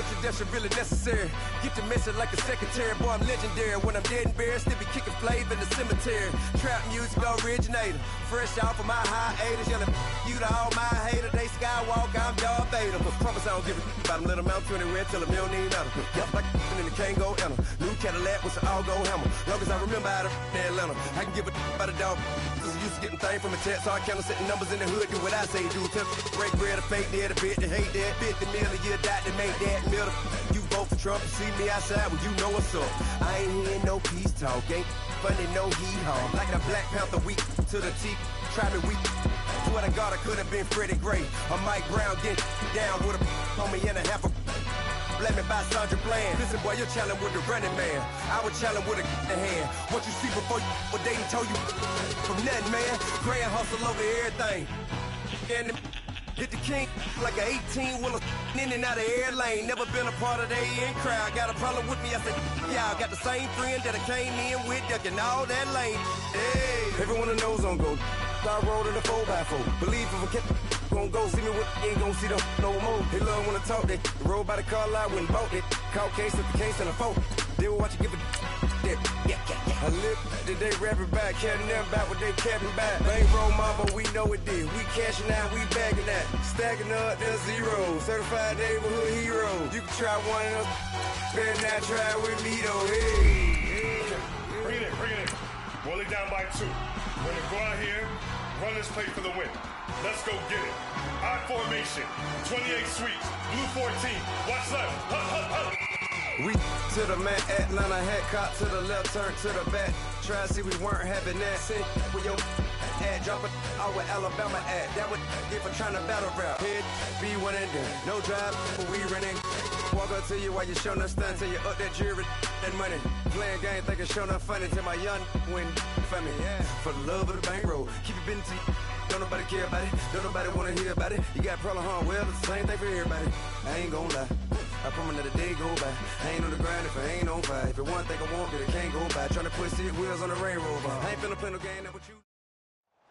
introduction really necessary. Get the message like a secretary. Boy, I'm legendary. When I'm dead and buried, still be kicking flavor in the cemetery. Trap music originator. Fresh off of my hiatus. Yelling you to all my haters. They skywalk, I'm Darth Vader. Promise I don't give a about them. Let them out 20 red till them you don't need nothing. Yep, like and the can't go enter. New Cadillac with an all-go hammer. Long as I remember how to Atlanta. I can give a about a dog. Cause I'm used to getting things from a text. So I count setting numbers in the hood. Do what I say do. Tell break bread, a fake dead, a bit to hate that. 50 million, you die to make that middle. You vote for Trump, you see me outside, well, you know what's up. I ain't hearing no peace talk, ain't funny, no hee-haw. Like the Black Panther weak to the teeth, try me weak. Swear to God, I could have been Freddie Gray. Or Mike Brown getting down with a on me and a half a blame me by Sandra Bland. Listen, boy, you're challenging with the running man. I was challenging with a in hand. What you see before you, what they told you from nothing, man. Grand hustle over everything. And hit the king like an 18-wheeler in and out of air lane. Never been a part of the in crowd. Got a problem with me, I said, yeah, I got the same friend that I came in with, ducking all that lane. Hey, everyone knows on go. I rolled in a 4x4. Believe if I kept gon' go see me with ain't gon' see them no more. They love when I talk that. Roll by the car lot when bought it. Call case at the case and a phone. They will watch you give a that. Yeah. I live today rapping back, caring them back what they capping back. Bankroll mama, we know it did. We cashing out, we bagging that. Stacking up the zero. Certified neighborhood hero. You can try one of those. Better not try with me though. Hey. Bring it in. Boil it down by 2. We're gonna go out here, run this play for the win. Let's go get it. I formation, 28 sweeps, blue 14. Watch left. Hup. We to the man, Atlanta hat cop to the left, turn to the back. Try to see we weren't having that. Send with your ad, drop it out with Alabama ad. That would get for trying to battle rap. Head, be one and done. No drive, but we running. Walk up to you while you show no stun till you up that jury, that money. Playing game, thinking show no funny till my young win for me. Yeah. For the love of the bankroll, keep it been to you. Don't nobody care about it, don't nobody wanna hear about it. You got problem, huh? Well, it's the same thing for everybody. I ain't gon' lie, I promise that a day go by. I ain't on the grind if I ain't on fire. If it one thing I want, then it can't go by. Tryna put 6 wheels on the railroad. I ain't finna play no game that with you.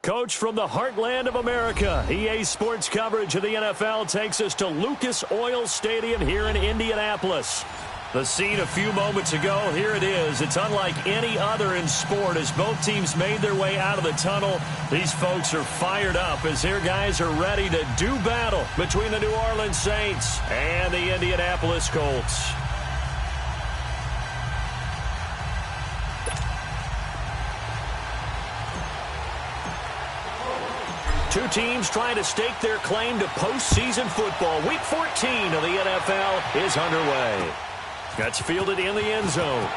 Coach from the heartland of America, EA Sports coverage of the NFL takes us to Lucas Oil Stadium here in Indianapolis. The scene a few moments ago, here it is. It's unlike any other in sport as both teams made their way out of the tunnel. These folks are fired up as their guys are ready to do battle between the New Orleans Saints and the Indianapolis Colts. Two teams trying to stake their claim to postseason football. Week 14 of the NFL is underway. That's fielded in the end zone.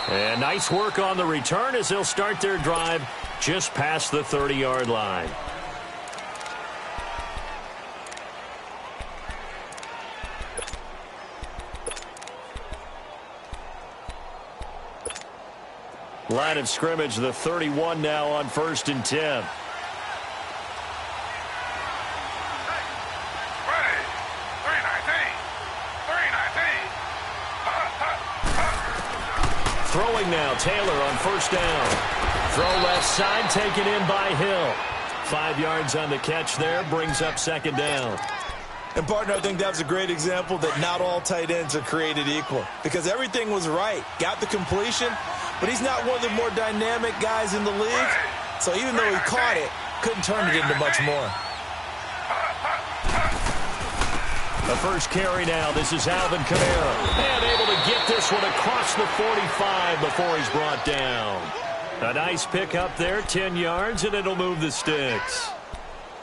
And nice work on the return as they'll start their drive just past the 30-yard line. Line of scrimmage, the 31 now on 1st and 10. Throwing now, Taylor on 1st down. Throw left side, taken in by Hill. 5 yards on the catch there, brings up 2nd down. And, partner, I think that was a great example that not all tight ends are created equal. Because everything was right. Got the completion, but he's not one of the more dynamic guys in the league. So even though he caught it, couldn't turn it into much more. The first carry now. This is Alvin Kamara. And able to get this one across the 45 before he's brought down. A nice pick up there, 10 yards, and it'll move the sticks.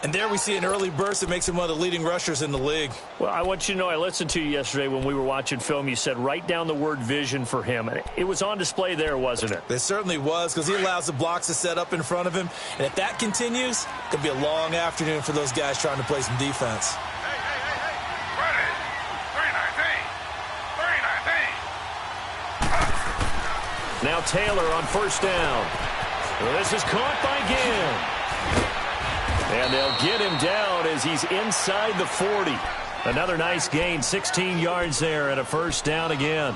And there we see an early burst that makes him one of the leading rushers in the league. Well, I want you to know, I listened to you yesterday when we were watching film. You said write down the word vision for him. It was on display there, wasn't it? It certainly was, because he allows the blocks to set up in front of him. And if that continues, it could be a long afternoon for those guys trying to play some defense. Now Taylor on 1st down. Well, this is caught by Ginn. And they'll get him down as he's inside the 40. Another nice gain, 16 yards there and a 1st down again.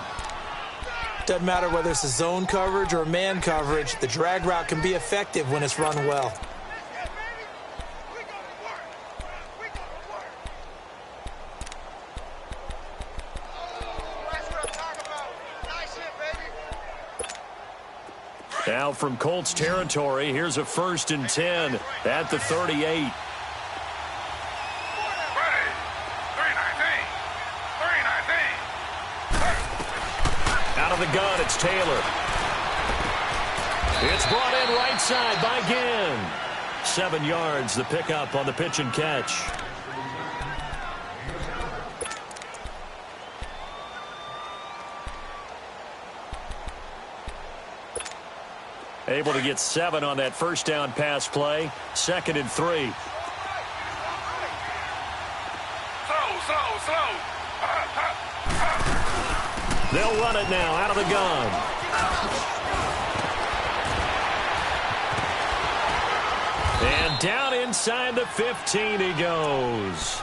Doesn't matter whether it's a zone coverage or man coverage, the drag route can be effective when it's run well. Now from Colts territory, here's a 1st and 10 at the 38. Out of the gun, it's Taylor. It's brought in right side by Ginn. 7 yards, the pickup on the pitch and catch. Able to get 7 on that 1st down pass play. 2nd and 3. Slow. They'll run it now out of the gun. And down inside the 15 he goes.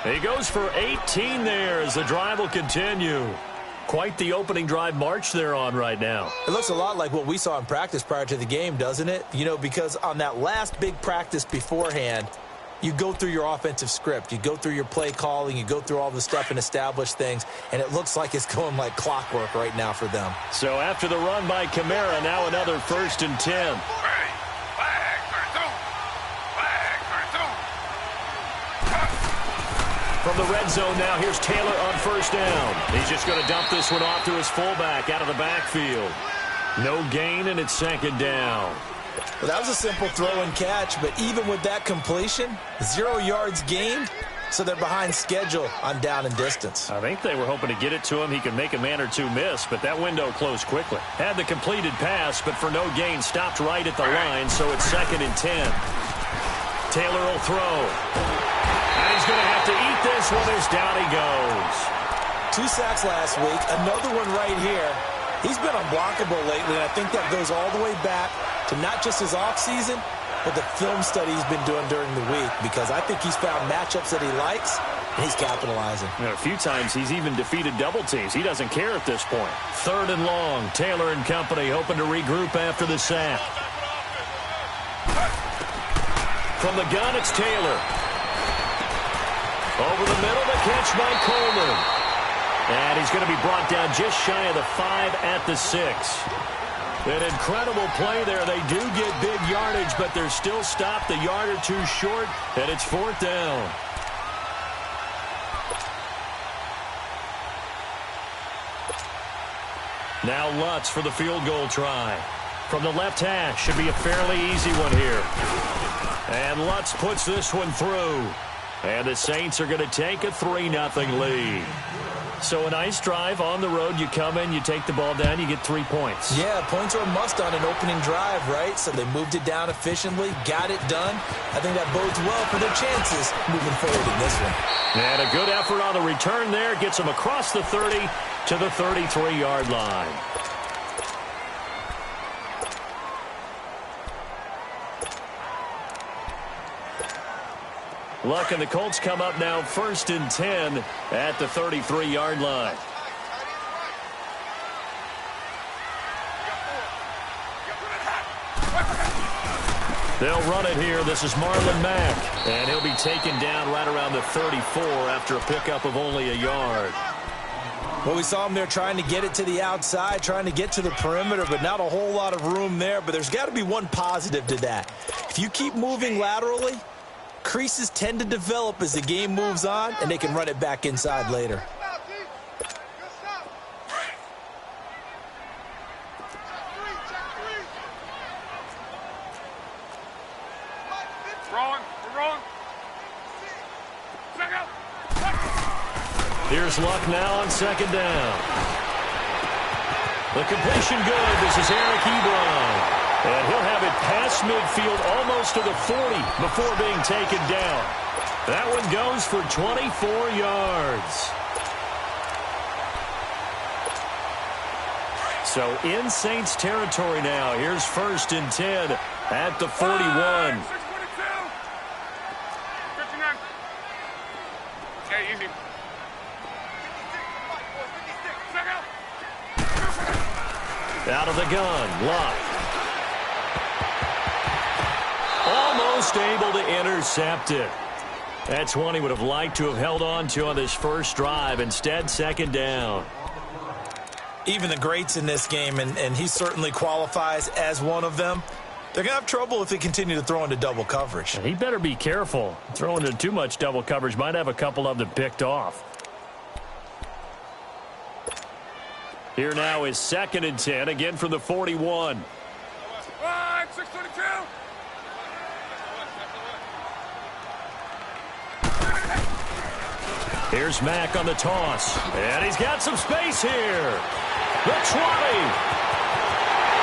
He goes for 18 there as the drive will continue. Quite the opening drive march they're on right now. It looks a lot like what we saw in practice prior to the game, doesn't it? You know, because on that last big practice beforehand, you go through your offensive script. You go through your play calling. You go through all the stuff and establish things. And it looks like it's going like clockwork right now for them. So after the run by Kamara, now another 1st and 10. From the red zone now, here's Taylor on 1st down. He's just going to dump this one off to his fullback out of the backfield. No gain, and it's 2nd down. Well, that was a simple throw and catch, but even with that completion, 0 yards gained, so they're behind schedule on down and distance. I think they were hoping to get it to him. He could make a man or two miss, but that window closed quickly. Had the completed pass, but for no gain, stopped right at the line, so it's 2nd and 10. Taylor will throw. And he's going to have to eat this one as down he goes. 2 sacks last week, another one right here. He's been unblockable lately, and I think that goes all the way back to not just his offseason, but the film study he's been doing during the week, because I think he's found matchups that he likes, and he's capitalizing. You know, a few times he's even defeated double teams. He doesn't care at this point. 3rd and long. Taylor and company hoping to regroup after the sack. From the gun, it's Taylor. Over the middle, the catch by Coleman. And he's going to be brought down just shy of the 5 at the 6. An incredible play there. They do get big yardage, but they're still stopped a yard or two short, and it's 4th down. Now Lutz for the field goal try. From the left hash, should be a fairly easy one here. And Lutz puts this one through. And the Saints are going to take a 3-0 lead. So a nice drive on the road. You come in, you take the ball down, you get 3 points. Yeah, points are a must on an opening drive, right? So they moved it down efficiently, got it done. I think that bodes well for their chances moving forward in this one. And a good effort on the return there. Gets them across the 30 to the 33-yard line. Luck and the Colts come up now 1st and 10 at the 33-yard line. They'll run it here. This is Marlon Mack. And he'll be taken down right around the 34 after a pickup of only a yard. Well, we saw him there trying to get it to the outside, trying to get to the perimeter, but not a whole lot of room there. But there's got to be one positive to that. If you keep moving laterally, creases tend to develop as the game moves on, and they can run it back inside later. Here's Luck now on 2nd down. The completion good. This is Eric Ebron. And he'll have it past midfield almost to the 40 before being taken down. That one goes for 24 yards. So in Saints territory now. Here's 1st and 10 at the 41. Out of the gun, Luck. Almost able to intercept it. That's one he would have liked to have held on to on this first drive. Instead, 2nd down. Even the greats in this game, and he certainly qualifies as one of them, they're going to have trouble if they continue to throw into double coverage. He better be careful. Throwing into too much double coverage might have a couple of them picked off. Here now is 2nd and 10, again from the 41. 622. Here's Mack on the toss. And he's got some space here. The 20.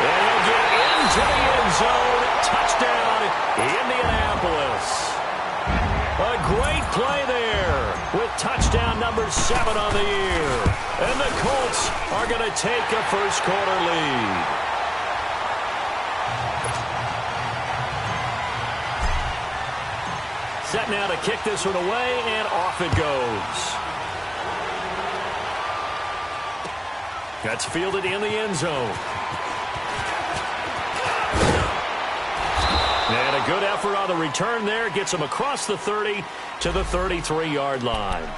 And he'll get into the end zone. Touchdown, Indianapolis. A great play there with touchdown number 7 on the year. And the Colts are going to take a first-quarter lead. Set now to kick this one away, and off it goes. That's fielded in the end zone. And a good effort on the return there. Gets him across the 30 to the 33-yard line.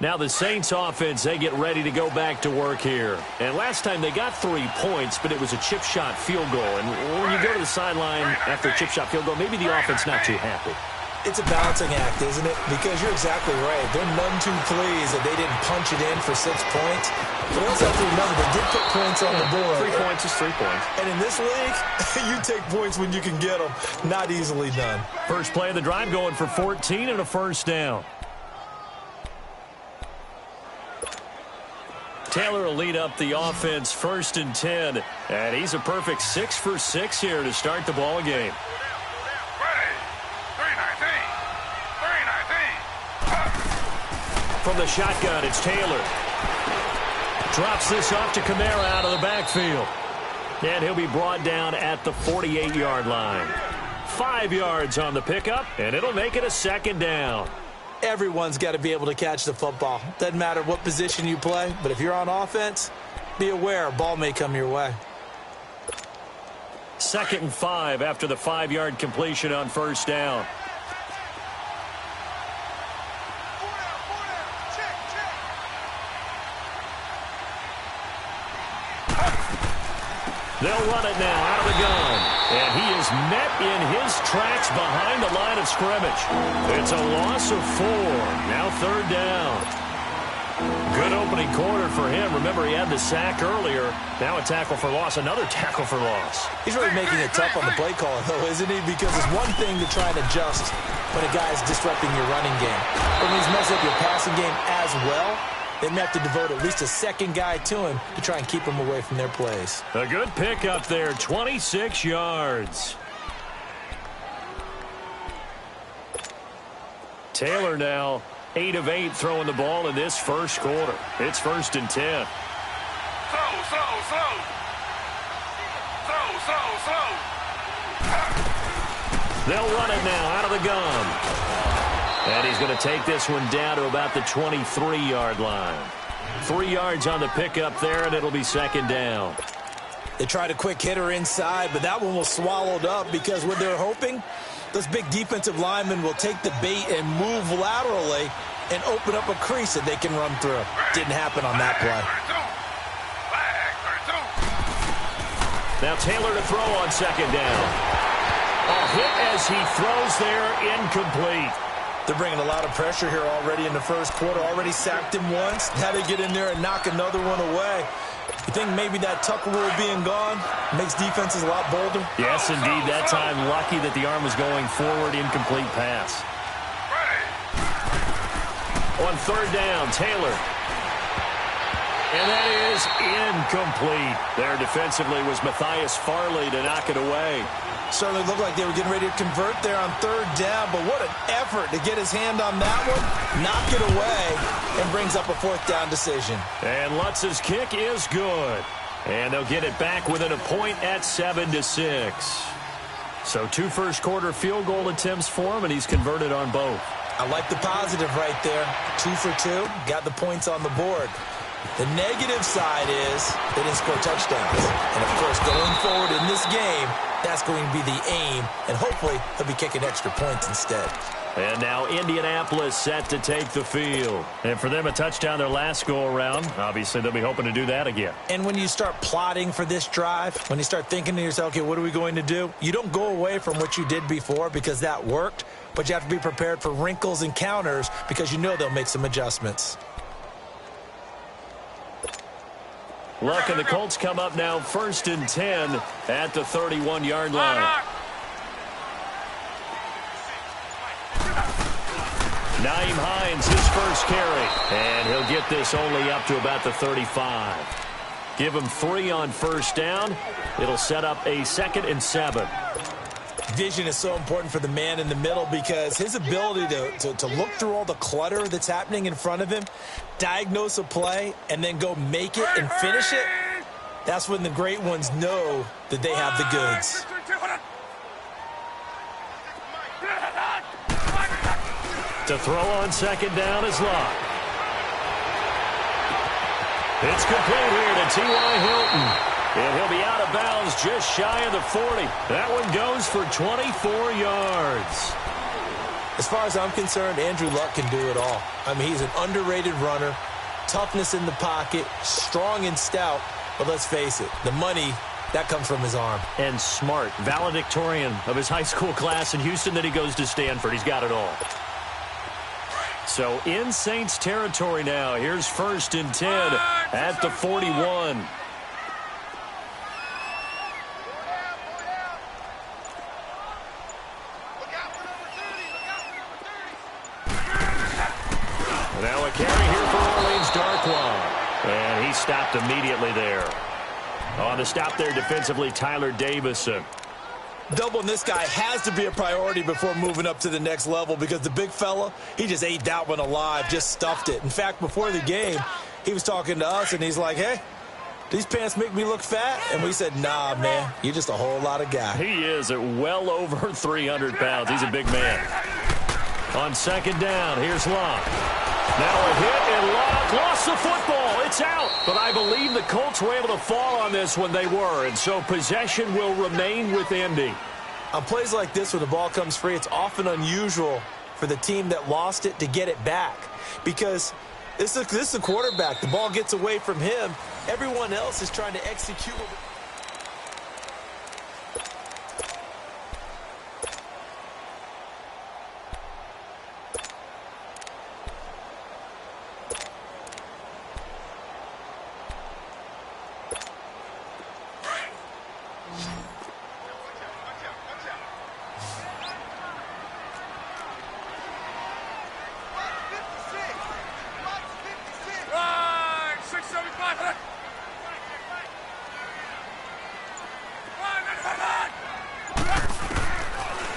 Now the Saints offense, they get ready to go back to work here. And last time they got 3 points, but it was a chip shot field goal. And when you go to the sideline after a chip shot field goal, maybe the offense not too happy. It's a balancing act, isn't it? Because you're exactly right. They're none too pleased that they didn't punch it in for 6 points. But also have to remember, they did put points on the board. 3 points is 3 points. And in this league, you take points when you can get them. Not easily done. First play of the drive going for 14 and a first down. Taylor will lead up the offense 1st and 10. And he's a perfect 6 for 6 here to start the ball game. From the shotgun, it's Taylor. Drops this off to Kamara out of the backfield. And he'll be brought down at the 48-yard line. 5 yards on the pickup, and it'll make it a 2nd down. Everyone's got to be able to catch the football. Doesn't matter what position you play, but if you're on offense, be aware a ball may come your way. 2nd and 5 after the 5-yard completion on first down. They'll run it now out of the gun. And he is met in his tracks behind the line of scrimmage. It's a loss of 4. Now 3rd down. Good opening quarter for him. Remember, he had the sack earlier. Now a tackle for loss. Another tackle for loss. He's really making it tough on the play caller, though, isn't he? Because it's one thing to try and adjust when a guy's disrupting your running game. But when he's messing up your passing game as well, they may have to devote at least a second guy to him to try and keep him away from their plays. A good pickup there, 26 yards. Taylor now 8 of 8 throwing the ball in this first quarter. It's 1st and 10. They'll run it now out of the gun. And he's going to take this one down to about the 23-yard line. 3 yards on the pickup there, and it'll be 2nd down. They tried a quick hitter inside, but that one was swallowed up because what they're hoping, those big defensive linemen will take the bait and move laterally and open up a crease that they can run through. Didn't happen on that play. Now Taylor to throw on 2nd down. A hit as he throws there, incomplete. They're bringing a lot of pressure here already in the first quarter. Already sacked him once. Now they get in there and knock another one away. You think maybe that Tucker rule being gone makes defenses a lot bolder? Yes, indeed. That time, lucky that the arm was going forward. Incomplete pass. On 3rd down, Taylor. And that is incomplete. There defensively was Matthias Farley to knock it away. Certainly looked like they were getting ready to convert there on 3rd down, but what an effort to get his hand on that one, knock it away, and brings up a 4th down decision. And Lutz's kick is good. And they'll get it back within a point at 7-6. So 2 first-quarter field goal attempts for him, and he's converted on both. I like the positive right there. 2 for 2, got the points on the board. The negative side is they didn't score touchdowns. And, of course, going forward in this game, that's going to be the aim. And hopefully he'll be kicking extra points instead. And now Indianapolis set to take the field. And for them, a touchdown their last go-around. Obviously, they'll be hoping to do that again. And when you start plotting for this drive, when you start thinking to yourself, okay, what are we going to do? You don't go away from what you did before because that worked. But you have to be prepared for wrinkles and counters because you know they'll make some adjustments. Look, and the Colts come up now 1st and 10 at the 31-yard line. Nyheim Hines, his first carry. And he'll get this only up to about the 35. Give him 3 on first down. It'll set up a 2nd and 7. Vision is so important for the man in the middle because his ability to look through all the clutter that's happening in front of him, diagnose a play, and then go make it and finish it, that's when the great ones know that they have the goods. To throw on 2nd down is Locke. It's complete here to T.Y. Hilton. And he'll be out of bounds just shy of the 40. That one goes for 24 yards. As far as I'm concerned, Andrew Luck can do it all. I mean, he's an underrated runner, toughness in the pocket, strong and stout. But let's face it, the money, that comes from his arm. And smart, valedictorian of his high school class in Houston, then he goes to Stanford. He's got it all. So in Saints territory now. Here's 1st and 10 at the 41. Now a carry here for Orleans Darkwa. And he stopped immediately there. On the stop there defensively, Tyler Davison. Doubling this guy has to be a priority before moving up to the next level because the big fella, he just ate that one alive, just stuffed it. In fact, before the game, he was talking to us, and he's like, hey, these pants make me look fat? And we said, nah, man, you're just a whole lot of guy. He is at well over 300 pounds. He's a big man. On 2nd down, here's Locke. Now a hit, and Locke lost the football. It's out. But I believe the Colts were able to fall on this when they were, and so possession will remain with Indy. On plays like this, when the ball comes free, it's often unusual for the team that lost it to get it back because this is the quarterback. The ball gets away from him. Everyone else is trying to execute.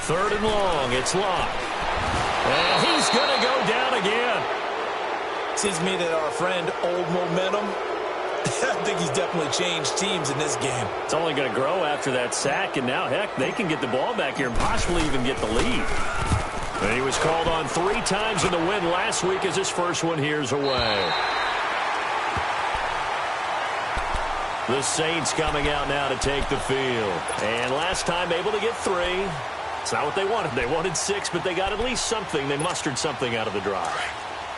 Third and long, it's Locke. And he's going to go down again. Seems to me that our friend, Old Momentum, I think he's definitely changed teams in this game. It's only going to grow after that sack, and now, heck, they can get the ball back here and possibly even get the lead. And he was called on 3 times in the win last week as his first one here's away. The Saints coming out now to take the field. And last time able to get 3. It's not what they wanted. They wanted 6, but they got at least something. They mustered something out of the drive.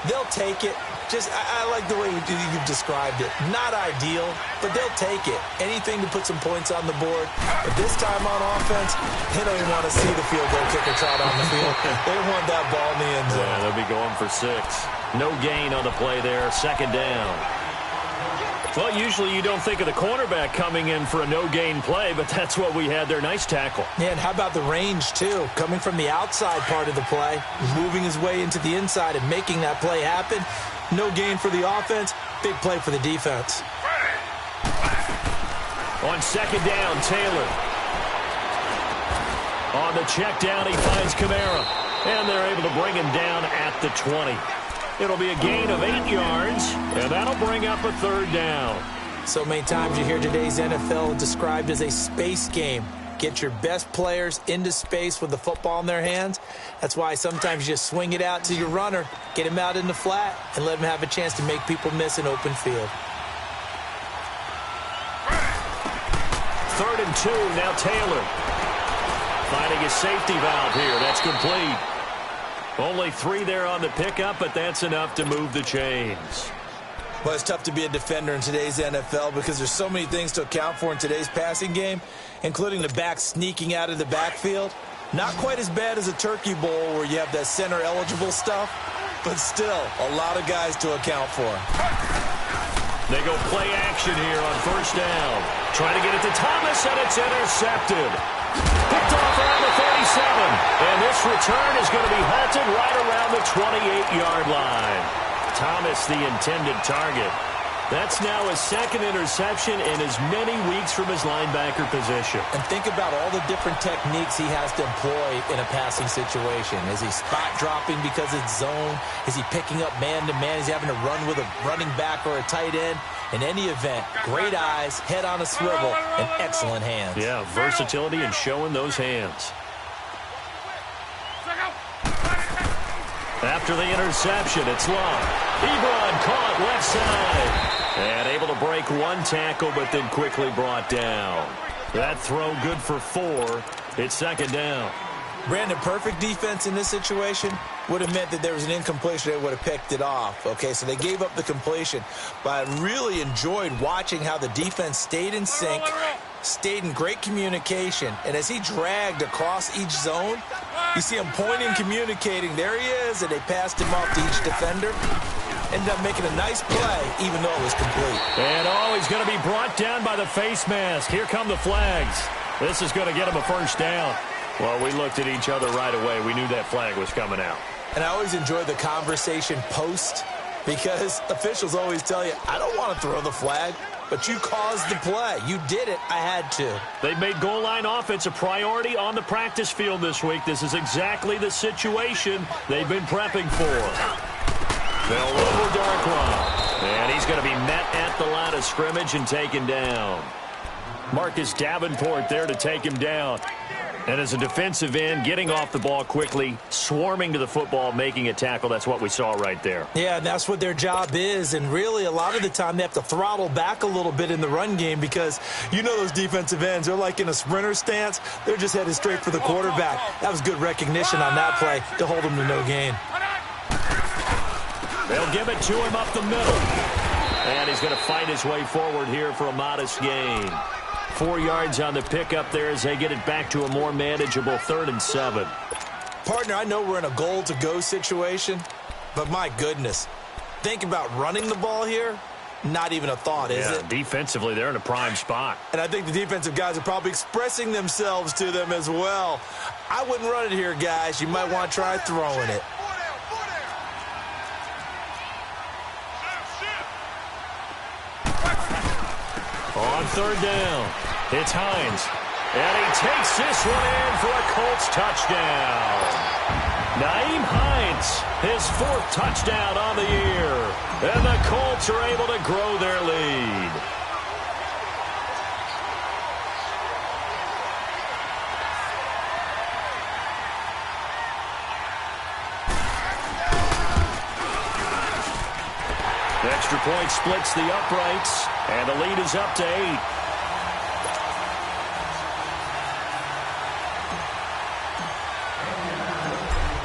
They'll take it. I like the way you've described it. Not ideal, but they'll take it. Anything to put some points on the board. But this time on offense, they don't even want to see the field goal kicker trot on the field. They want that ball in the end zone. Yeah, they'll be going for 6. No gain on the play there. 2nd down. Well, usually you don't think of the cornerback coming in for a no-gain play, but that's what we had there. Nice tackle. Yeah, and how about the range, too? Coming from the outside part of the play, moving his way into the inside and making that play happen. No gain for the offense, big play for the defense. On 2nd down, Taylor. On the check down, he finds Kamara. And they're able to bring him down at the 20. It'll be a gain of 8 yards, and that'll bring up a 3rd down. So many times you hear today's NFL described as a space game. Get your best players into space with the football in their hands. That's why sometimes you just swing it out to your runner, get him out in the flat, and let him have a chance to make people miss an open field. 3rd and 2, now Taylor. Finding a safety valve here. That's complete. Only 3 there on the pickup, but that's enough to move the chains. Well, it's tough to be a defender in today's NFL because there's so many things to account for in today's passing game, including the back sneaking out of the backfield. Not quite as bad as a turkey bowl where you have that center-eligible stuff, but still a lot of guys to account for. They go play action here on 1st down. Trying to get it to Thomas, and it's intercepted. Picked off around the 37. And this return is going to be halted right around the 28-yard line. Thomas, the intended target. That's now his 2nd interception in as many weeks from his linebacker position. And think about all the different techniques he has to employ in a passing situation. Is he spot dropping because it's zone? Is he picking up man-to-man? Is he having to run with a running back or a tight end? In any event, great eyes, head on a swivel, and excellent hands. Yeah, versatility and showing those hands. After the interception, it's long. Ebron caught left side. And able to break 1 tackle, but then quickly brought down. That throw good for 4. It's 2nd down. Brandon, perfect defense in this situation would have meant that there was an incompletion. They would have picked it off. Okay, so they gave up the completion. But I really enjoyed watching how the defense stayed in sync, stayed in great communication. And as he dragged across each zone, you see him pointing, communicating. There he is, and they passed him off to each defender. Ended up making a nice play, even though it was complete. And he's going to be brought down by the face mask. Here come the flags. This is going to get him a 1st down. Well, we looked at each other right away. We knew that flag was coming out. And I always enjoy the conversation post because officials always tell you, I don't want to throw the flag, but you caused the play. You did it. I had to. They've made goal line offense a priority on the practice field this week. This is exactly the situation they've been prepping for. They'll roll Darkwa. And he's going to be met at the line of scrimmage and taken down. Marcus Davenport there to take him down. And as a defensive end, getting off the ball quickly, swarming to the football, making a tackle. That's what we saw right there. Yeah, that's what their job is. And really, a lot of the time, they have to throttle back a little bit in the run game because you know those defensive ends, they're like in a sprinter stance. They're just headed straight for the quarterback. That was good recognition on that play to hold him to no gain. They'll give it to him up the middle. And he's going to fight his way forward here for a modest gain. 4 yards on the pickup there as they get it back to a more manageable 3rd and 7. Partner, I know we're in a goal-to-go situation, but my goodness, think about running the ball here. Not even a thought, is it? Defensively, they're in a prime spot. And I think the defensive guys are probably expressing themselves to them as well. I wouldn't run it here, guys. You might want to try throwing it. On 3rd down, it's Hines. And he takes this one in for a Colts touchdown. Nyheim Hines, his 4th touchdown on the year. And the Colts are able to grow their lead. The extra point splits the uprights, and the lead is up to 8.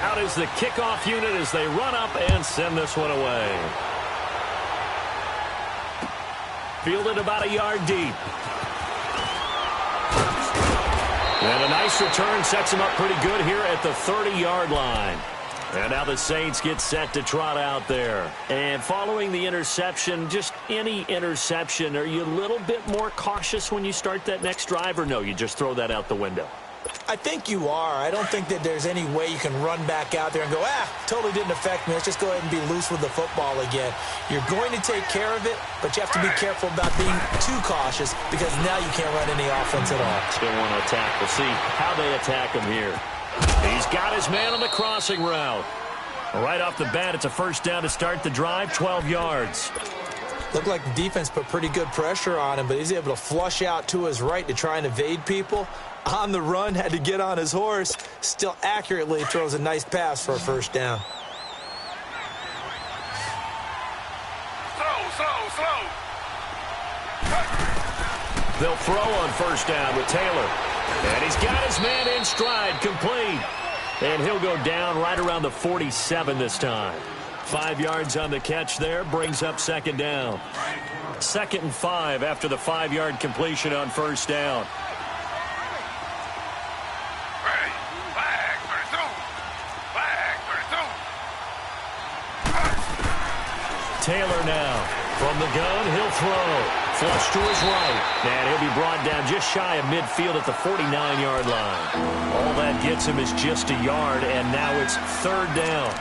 Out is the kickoff unit as they run up and send this one away. Fielded about a yard deep. And a nice return sets him up pretty good here at the 30-yard line. And now the Saints get set to trot out there. And following the interception, just any interception, are you a little bit more cautious when you start that next drive, or no, you just throw that out the window? I think you are. I don't think that there's any way you can run back out there and go, totally didn't affect me. Let's just go ahead and be loose with the football again. You're going to take care of it, but you have to be careful about being too cautious because now you can't run any offense at all. Still want to attack. We'll see how they attack him here. He's got his man on the crossing route. Right off the bat, it's a 1st down to start the drive, 12 yards. Looked like the defense put pretty good pressure on him, but he's able to flush out to his right to try and evade people. On the run, had to get on his horse. Still accurately throws a nice pass for a first down. Slow. They'll throw on first down with Taylor. And he's got his man in stride, complete. And he'll go down right around the 47 this time. 5 yards on the catch there, brings up second down. 2nd and 5 after the 5-yard completion on first down. Taylor now. From the gun, he'll throw. Flush to his right. And he'll be brought down just shy of midfield at the 49-yard line. All that gets him is just a yard, and now it's third down.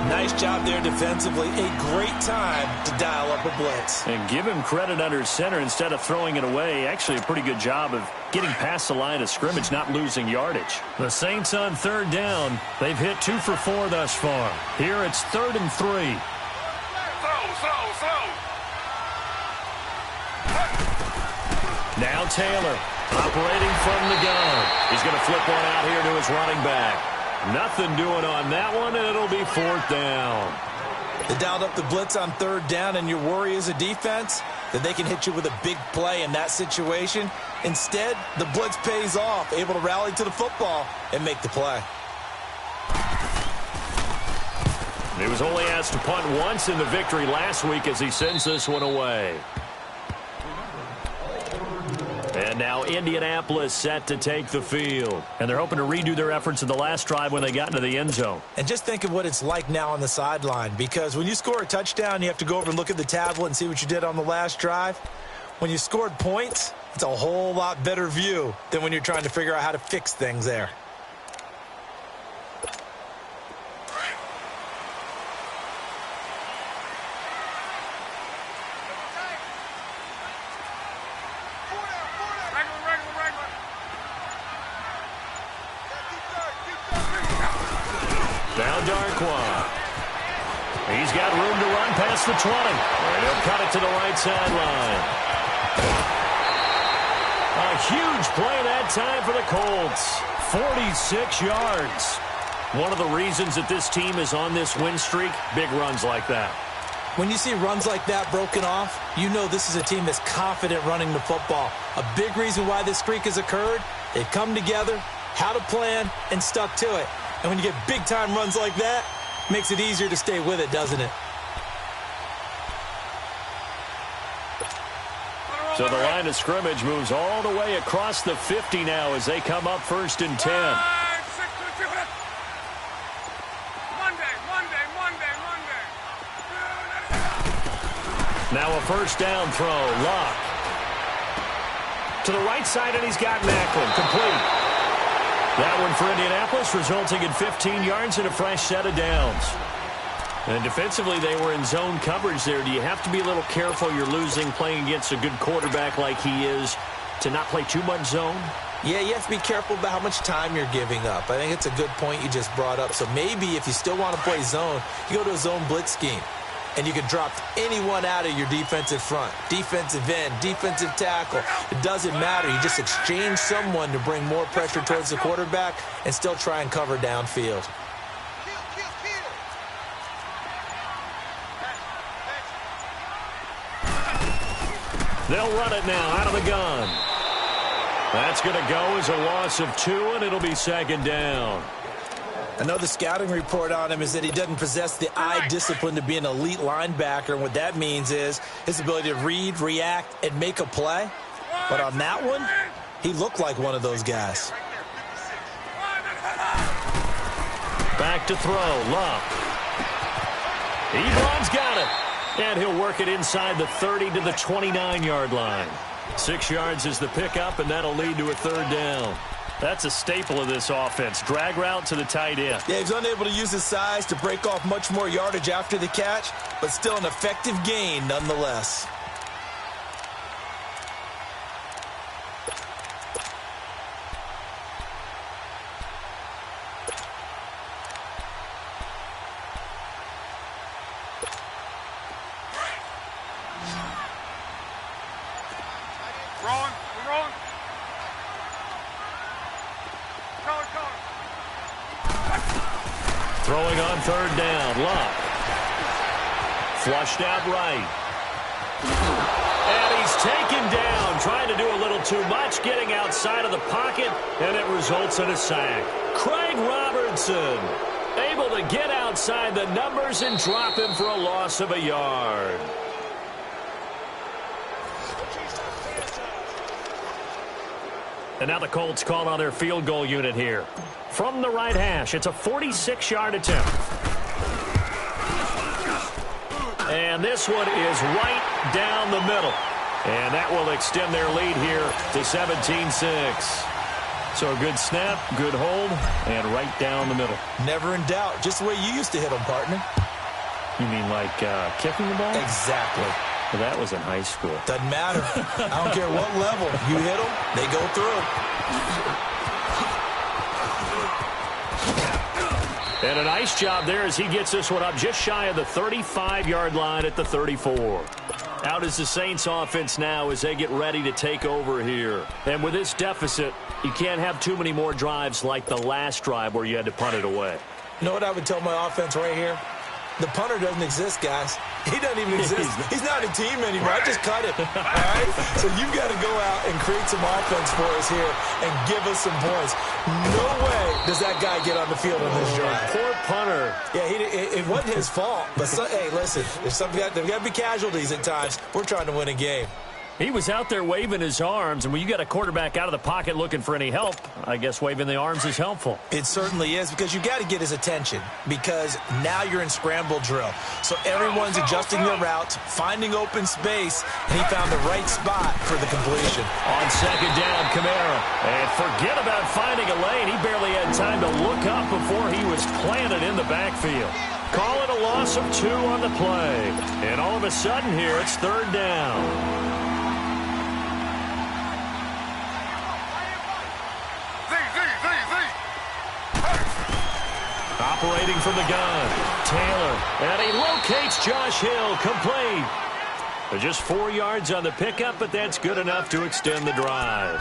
Nice job there defensively. A great time to dial up a blitz. And give him credit under center instead of throwing it away. Actually, a pretty good job of getting past the line of scrimmage, not losing yardage. The Saints on third down. They've hit 2 for 4 thus far. Here it's 3rd and 3. Slow. Now Taylor, operating from the gun. He's going to flip one out here to his running back. Nothing doing on that one, and it'll be 4th down. They dialed up the blitz on third down, and your worry as a defense that they can hit you with a big play in that situation. Instead, the blitz pays off, able to rally to the football and make the play. He was only asked to punt once in the victory last week as he sends this one away. And now Indianapolis set to take the field. And they're hoping to redo their efforts in the last drive when they got into the end zone. And just think of what it's like now on the sideline, because when you score a touchdown, you have to go over and look at the tablet and see what you did on the last drive. When you scored points, it's a whole lot better view than when you're trying to figure out how to fix things there. He's got room to run past the 20. And he'll cut it to the right sideline. A huge play that time for the Colts. 46 yards. One of the reasons that this team is on this win streak, big runs like that. When you see runs like that broken off, you know this is a team that's confident running the football. A big reason why this streak has occurred, they've come together, had a plan, and stuck to it. And when you get big-time runs like that, makes it easier to stay with it, doesn't it? So the line of scrimmage moves all the way across the 50 now as they come up 1st and 10. Now a first down throw. Luck. To the right side, and he's got Macklin. Complete. That one for Indianapolis, resulting in 15 yards and a fresh set of downs. And defensively, they were in zone coverage there. Do you have to be a little careful you're losing playing against a good quarterback like he is to not play too much zone? Yeah, you have to be careful about how much time you're giving up. I think it's a good point you just brought up. So maybe if you still want to play zone, you go to a zone blitz scheme. And you can drop anyone out of your defensive front, defensive end, defensive tackle. It doesn't matter. You just exchange someone to bring more pressure towards the quarterback and still try and cover downfield. They'll run it now out of the gun. That's going to go as a loss of 2, and it'll be 2nd down. I know the scouting report on him is that he doesn't possess the eye discipline to be an elite linebacker. And what that means is his ability to read, react, and make a play. But on that one, he looked like one of those guys. Back to throw. Luck. Ebron's got it. And he'll work it inside the 30 to the 29-yard line. 6 yards is the pickup, and that'll lead to a 3rd down. That's a staple of this offense. Drag route to the tight end. Yeah, he's unable to use his size to break off much more yardage after the catch, but still an effective gain nonetheless. Throwing on third down, Luck. Flushed out right. And he's taken down, trying to do a little too much, getting outside of the pocket, and it results in a sack. Craig Robertson able to get outside the numbers and drop him for a loss of a yard. And now the Colts call on their field goal unit here. From the right hash, it's a 46-yard attempt. And this one is right down the middle. And that will extend their lead here to 17-6. So a good snap, good hold, and right down the middle. Never in doubt. Just the way you used to hit them, partner. You mean like kicking the ball? Exactly. Well, that was in high school. Doesn't matter. I don't care what level. You hit them, they go through. And a nice job there as he gets this one up just shy of the 35-yard line at the 34. Out is the Saints offense now as they get ready to take over here. And with this deficit, you can't have too many more drives like the last drive where you had to punt it away. You know what I would tell my offense right here? The punter doesn't exist, guys. He doesn't even exist. He's not a team anymore. I just cut him. All right? So you've got to go out and create some offense for us here and give us some points. No way does that guy get on the field on this drive. Poor punter. Yeah, it wasn't his fault. But, hey, listen, there's got to be casualties at times. We're trying to win a game. He was out there waving his arms, and when you got a quarterback out of the pocket looking for any help, I guess waving the arms is helpful. It certainly is, because you got to get his attention, because now you're in scramble drill. So everyone's adjusting their routes, finding open space, and he found the right spot for the completion. On second down, Kamara. And forget about finding a lane. He barely had time to look up before he was planted in the backfield. Call it a loss of 2 on the play. And all of a sudden here, it's third down. Operating from the gun, Taylor, and he locates Josh Hill, complete. Just 4 yards on the pickup, but that's good enough to extend the drive.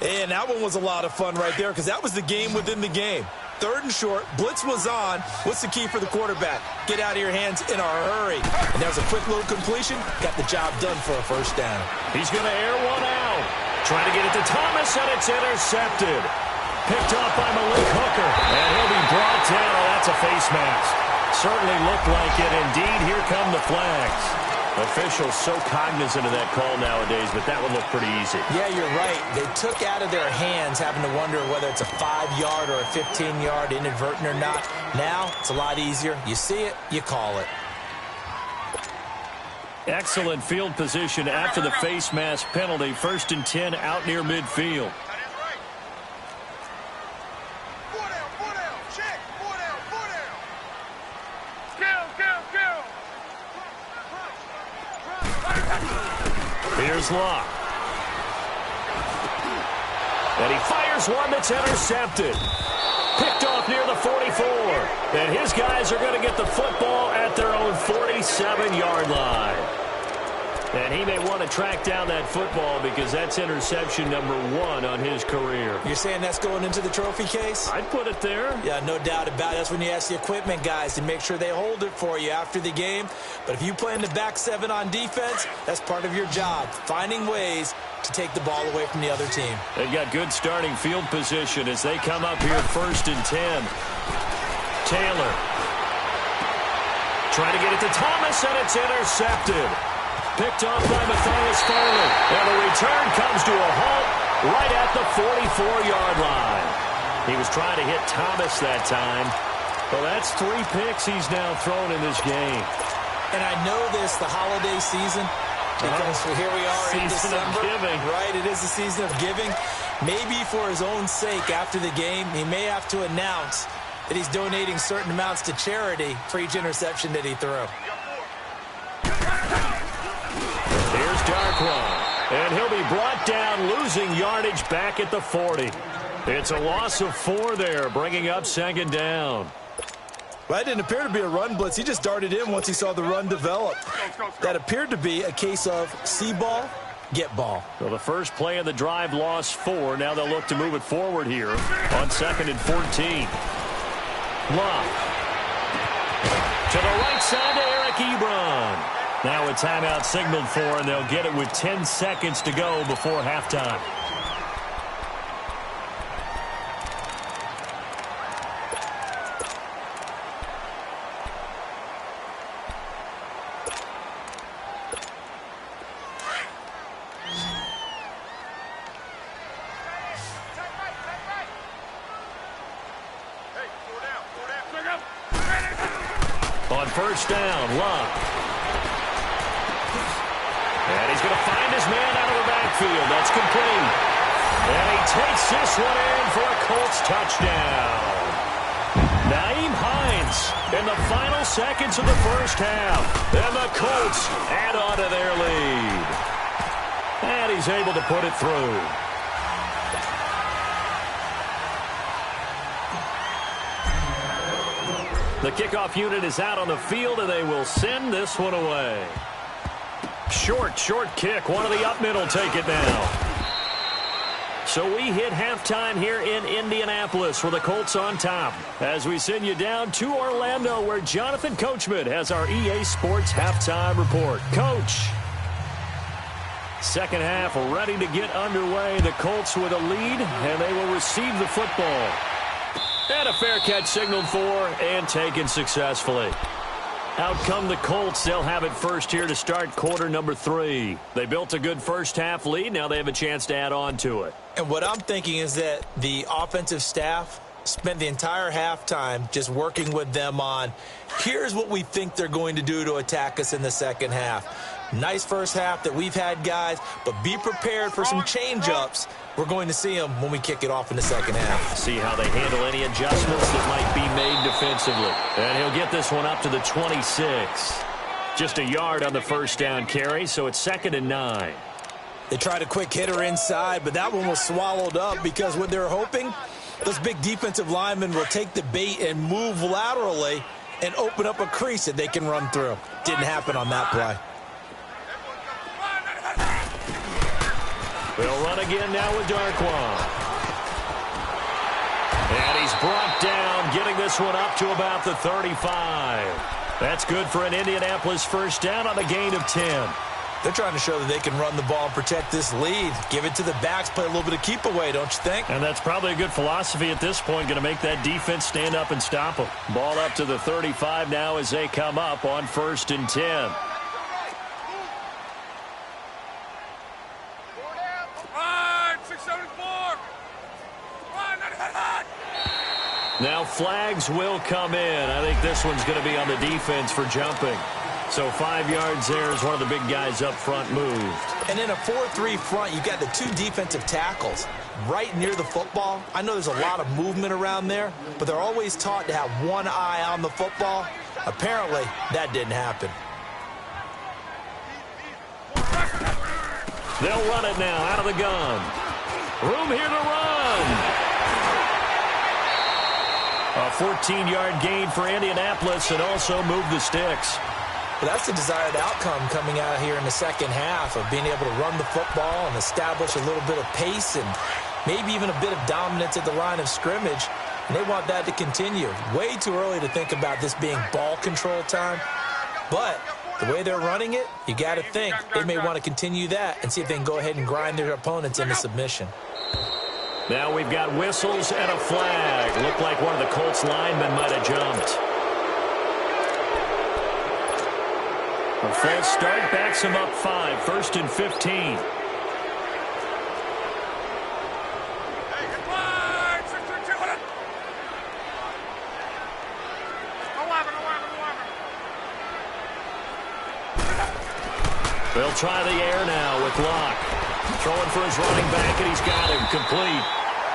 And that one was a lot of fun right there, because that was the game within the game. Third and short, blitz was on. What's the key for the quarterback? Get out of your hands in a hurry. And there's a quick little completion. Got the job done for a first down. He's going to air one out. Trying to get it to Thomas, and it's intercepted. Picked off by Malik Hooker, and he'll be brought down. Oh, that's a face mask. Certainly looked like it. Indeed, here come the flags. Officials so cognizant of that call nowadays, but that would look pretty easy. Yeah, you're right. They took out of their hands having to wonder whether it's a 5-yard or a 15-yard, inadvertent or not. Now, it's a lot easier. You see it, you call it. Excellent field position after the face mask penalty. 1st and 10 out near midfield. Here's Locke. And he fires one that's intercepted. Picked off near the 44. And his guys are going to get the football at their own 47-yard line. And he may want to track down that football because that's interception number 1 on his career. You're saying that's going into the trophy case? I'd put it there. Yeah, no doubt about it. That's when you ask the equipment guys to make sure they hold it for you after the game. But if you play in the back 7 on defense, that's part of your job, finding ways to take the ball away from the other team. They've got good starting field position as they come up here 1st and 10. Taylor trying to get it to Thomas, and it's intercepted. Picked off by Matthias Farley. And the return comes to a halt right at the 44-yard line. He was trying to hit Thomas that time. Well, that's 3 picks he's now thrown in this game. And I know this, the holiday season, because here we are in December. Giving. Right, it is the season of giving. Maybe for his own sake after the game, he may have to announce that he's donating certain amounts to charity for each interception that he threw. Here's Darkwa, and he'll be brought down, losing yardage back at the 40. It's a loss of 4 there, bringing up 2nd down. Well, that didn't appear to be a run blitz. He just darted in once he saw the run develop. That appeared to be a case of see ball, get ball. So the first play of the drive lost 4. Now they'll look to move it forward here on 2nd and 14. Love. To the right side to Eric Ebron. Now a timeout signaled for, and they'll get it with 10 seconds to go before halftime. On first down, Love. And he's going to find his man out of the backfield. That's complete. And he takes this one in for a Colts touchdown. Nyheim Hines in the final seconds of the first half. And the Colts add on to their lead. And he's able to put it through. The kickoff unit is out on the field, and they will send this one away. Short kick. One of the up men will take it now. So we hit halftime here in Indianapolis with the Colts on top. As we send you down to Orlando, where Jonathan Coachman has our EA Sports halftime report. Coach. Second half ready to get underway. The Colts with a lead, and they will receive the football. And a fair catch signaled for and taken successfully. Out come the Colts. They'll have it first here to start quarter number 3. They built a good first half lead. Now they have a chance to add on to it. And what I'm thinking is that the offensive staff spent the entire halftime just working with them on, here's what we think they're going to do to attack us in the second half. Nice first half that we've had, guys, but be prepared for some change-ups. We're going to see them when we kick it off in the second half. See how they handle any adjustments that might be made defensively. And he'll get this one up to the 26. Just a yard on the first down carry, so it's 2nd and 9. They tried a quick hitter inside, but that one was swallowed up because what they're hoping, those big defensive linemen will take the bait and move laterally and open up a crease that they can run through. Didn't happen on that play. They'll run again now with Darquan. And he's brought down, getting this one up to about the 35. That's good for an Indianapolis first down on a gain of 10. They're trying to show that they can run the ball and protect this lead. Give it to the backs, play a little bit of keep away, don't you think? And that's probably a good philosophy at this point, going to make that defense stand up and stop them. Ball up to the 35 now as they come up on 1st and 10. Now flags will come in. I think this one's going to be on the defense for jumping. So 5 yards there as one of the big guys up front moved. And in a 4-3 front, you've got the 2 defensive tackles right near the football. I know there's a lot of movement around there, but they're always taught to have one eye on the football. Apparently, that didn't happen. They'll run it now out of the gun. Room here to run. A 14-yard gain for Indianapolis and also move the sticks. But that's the desired outcome coming out here in the second half of being able to run the football and establish a little bit of pace and maybe even a bit of dominance at the line of scrimmage. And they want that to continue. Way too early to think about this being ball control time. But the way they're running it, you got to think they may want to continue that and see if they can go ahead and grind their opponents into submission. Now we've got whistles and a flag. Looked like one of the Colts linemen might have jumped. A false start backs him up 5. 1st and 15. They'll try the air now with Locke. Throwing for his running back, and he's got him complete.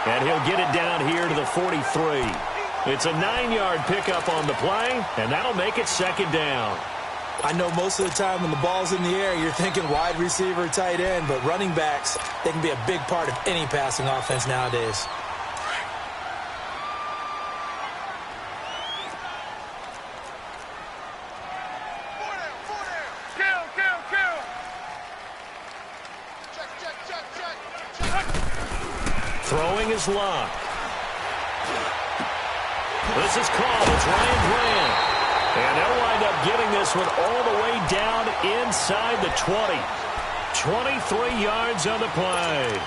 And he'll get it down here to the 43. It's a 9-yard pickup on the play, and that'll make it 2nd down. I know most of the time when the ball's in the air, you're thinking wide receiver, tight end, but running backs, they can be a big part of any passing offense nowadays. Throwing is Luck. This is called. It's Ryan Grant. And they'll wind up getting this one all the way down inside the 20. 23 yards on the play.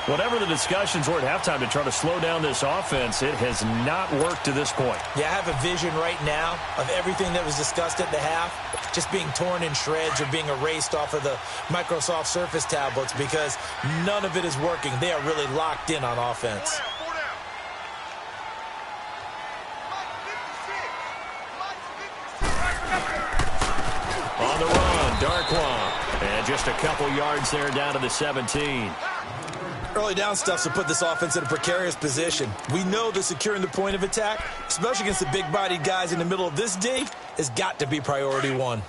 Whatever the discussions were at halftime to try to slow down this offense, it has not worked to this point. Yeah, I have a vision right now of everything that was discussed at the half just being torn in shreds or being erased off of the Microsoft Surface tablets because none of it is working. They are really locked in on offense. On the run, Darkwa. And just a couple yards there down to the 17. Early down stuff to put this offense in a precarious position. We know that securing the point of attack, especially against the big-bodied guys in the middle of this D, has got to be priority one.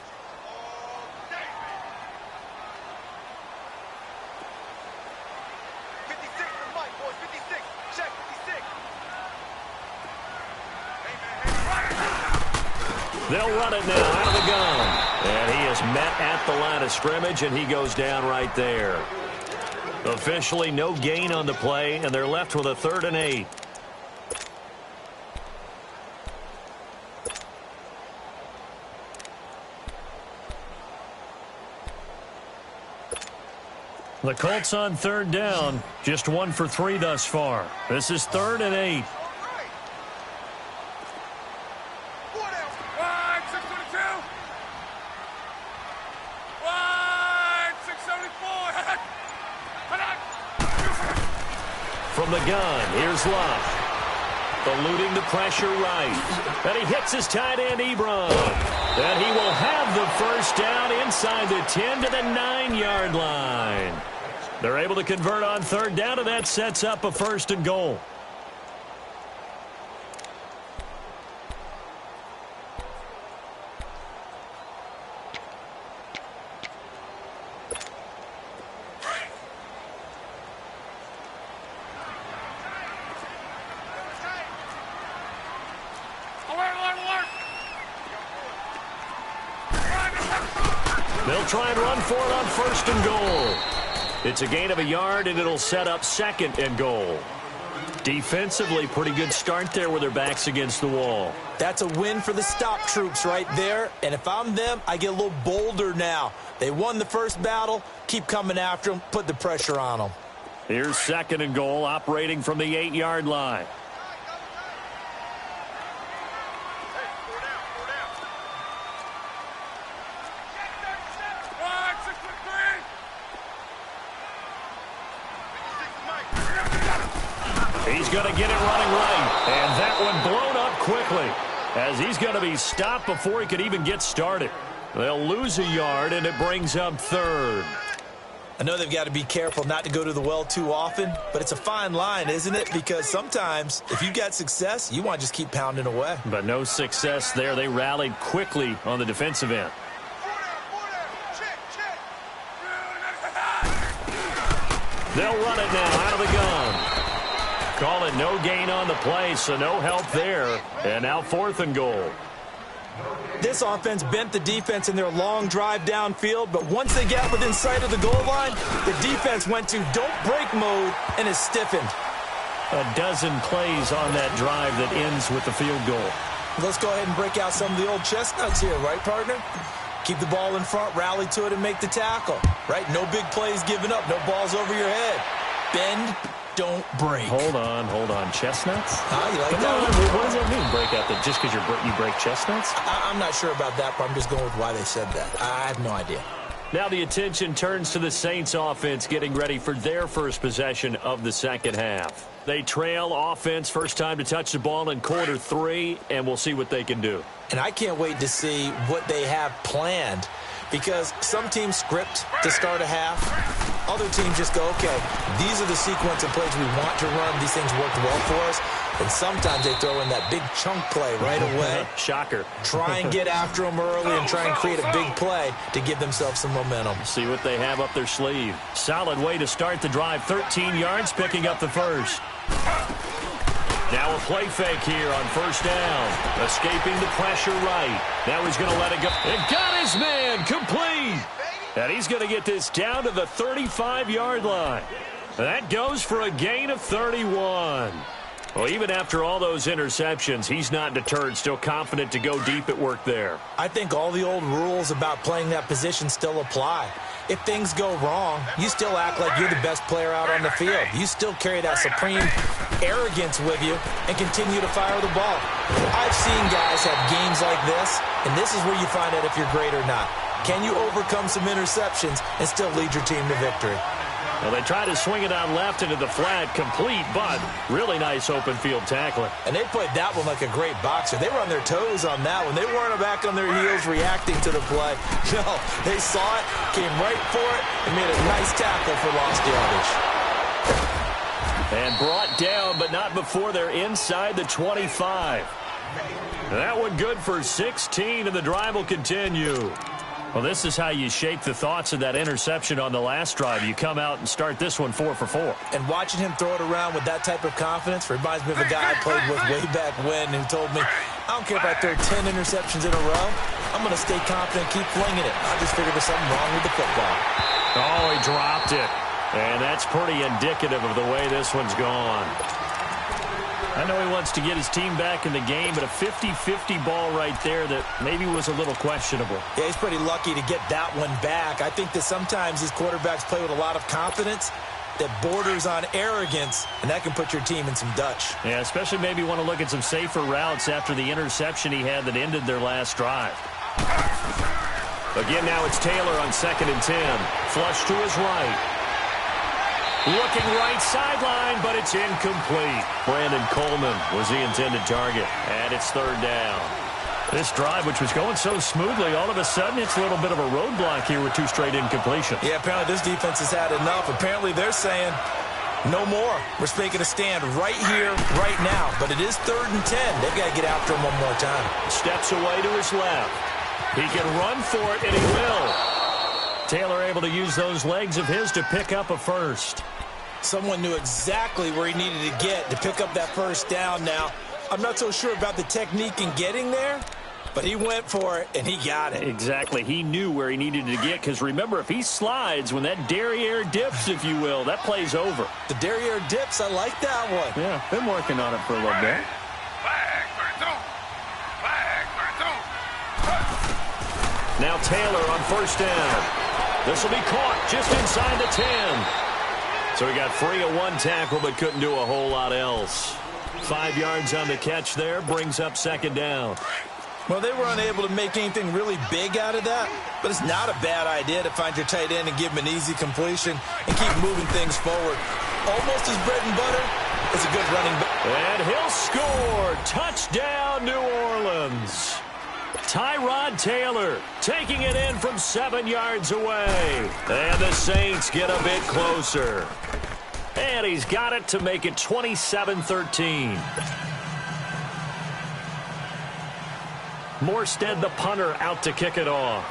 They'll run it now out of the gun. And he is met at the line of scrimmage, and he goes down right there. Officially no gain on the play, and they're left with a 3rd and 8. The Colts on 3rd down, just 1 for 3 thus far. This is 3rd and 8. From the gun, here's Luck. Eluding the pressure right. And he hits his tight end, Ebron. And he will have the first down inside the 10 to the 9-yard line. They're able to convert on 3rd down, and that sets up a 1st and goal. They'll try and run for it on 1st and goal. It's a gain of a yard, and it'll set up 2nd and goal. Defensively, pretty good start there with their backs against the wall. That's a win for the stop troops right there. And if I'm them, I get a little bolder now. They won the first battle. Keep coming after them. Put the pressure on them. Here's 2nd and goal, operating from the 8-yard line. He's going to get it running right. And that one blown up quickly as he's going to be stopped before he could even get started. They'll lose a yard, and it brings up 3rd. I know they've got to be careful not to go to the well too often, but it's a fine line, isn't it? Because sometimes if you've got success, you want to just keep pounding away. But no success there. They rallied quickly on the defensive end. They'll run it now out of the gun. Call it no gain on the play, so no help there. And now 4th and goal. This offense bent the defense in their long drive downfield, but once they got within sight of the goal line, the defense went to don't break mode and is stiffened. A dozen plays on that drive that ends with the field goal. Let's go ahead and break out some of the old chestnuts here, right, partner? Keep the ball in front, rally to it, and make the tackle, right? No big plays given up, no balls over your head. Bend, don't break. Hold on. Chestnuts? You like Come that on, one? what does that mean, break out? That just because you break chestnuts? I'm not sure about that, but I'm just going with why they said that. I have no idea. Now the attention turns to the Saints offense getting ready for their first possession of the 2nd half. They trail offense, first time to touch the ball in quarter 3, and we'll see what they can do. And I can't wait to see what they have planned, because some teams script to start a half. Other teams just go, okay, these are the sequence of plays we want to run. These things worked well for us. And sometimes they throw in that big chunk play right away. Shocker. Try and get after them early and try and create a big play to give themselves some momentum. See what they have up their sleeve. Solid way to start the drive. 13 yards, picking up the first. Now a play fake here on 1st down. Escaping the pressure right. Now he's going to let it go. And got his man complete. And he's going to get this down to the 35-yard line. That goes for a gain of 31. Well, even after all those interceptions, he's not deterred, still confident to go deep at work there. I think all the old rules about playing that position still apply. If things go wrong, you still act like you're the best player out on the field. You still carry that supreme arrogance with you and continue to fire the ball. I've seen guys have games like this, and this is where you find out if you're great or not. Can you overcome some interceptions and still lead your team to victory? Well, they try to swing it on left into the flat, complete, but really nice open field tackling. And they played that one like a great boxer. They were on their toes on that one. They weren't back on their heels reacting to the play. No, they saw it, came right for it, and made a nice tackle for lost yardage. And brought down, but not before they're inside the 25. That one good for 16, and the drive will continue. Well, this is how you shake the thoughts of that interception on the last drive. You come out and start this one 4 for 4. And watching him throw it around with that type of confidence reminds me of a guy I played with way back when who told me, I don't care if I throw 10 interceptions in a row. I'm going to stay confident, keep flinging it. I just figured there's something wrong with the football. Oh, he dropped it. And that's pretty indicative of the way this one's gone. I know he wants to get his team back in the game, but a 50-50 ball right there that maybe was a little questionable. Yeah, he's pretty lucky to get that one back. I think that sometimes these quarterbacks play with a lot of confidence that borders on arrogance, and that can put your team in some Dutch. Yeah, especially maybe want to look at some safer routes after the interception he had that ended their last drive. Again, now it's Taylor on 2nd and 10. Flush to his right. Looking right sideline, but it's incomplete. Brandon Coleman was the intended target, and it's 3rd down. This drive, which was going so smoothly, all of a sudden it's a little bit of a roadblock here with 2 straight incompletions. Yeah, apparently this defense has had enough. Apparently they're saying, no more. We're making a stand right here, right now. But it is 3rd and 10. They've got to get after him one more time. Steps away to his left. He can run for it, and he will. Taylor able to use those legs of his to pick up a first. Someone knew exactly where he needed to get to pick up that 1st down now. I'm not so sure about the technique in getting there, but he went for it, and he got it. Exactly. He knew where he needed to get, because remember, if he slides, when that derriere dips, if you will, that play's over. The derriere dips, I like that one. Yeah, been working on it for a little bit. Now Taylor on 1st down. This will be caught just inside the 10. So he got free of 1 tackle, but couldn't do a whole lot else. 5 yards on the catch there, brings up 2nd down. Well, they were unable to make anything really big out of that, but it's not a bad idea to find your tight end and give him an easy completion and keep moving things forward. Almost his bread and butter. It's a good running back. And he'll score. Touchdown, New Orleans. Tyrod Taylor taking it in from 7 yards away. And the Saints get a bit closer. And he's got it to make it 27-13. Morstead, the punter, out to kick it off.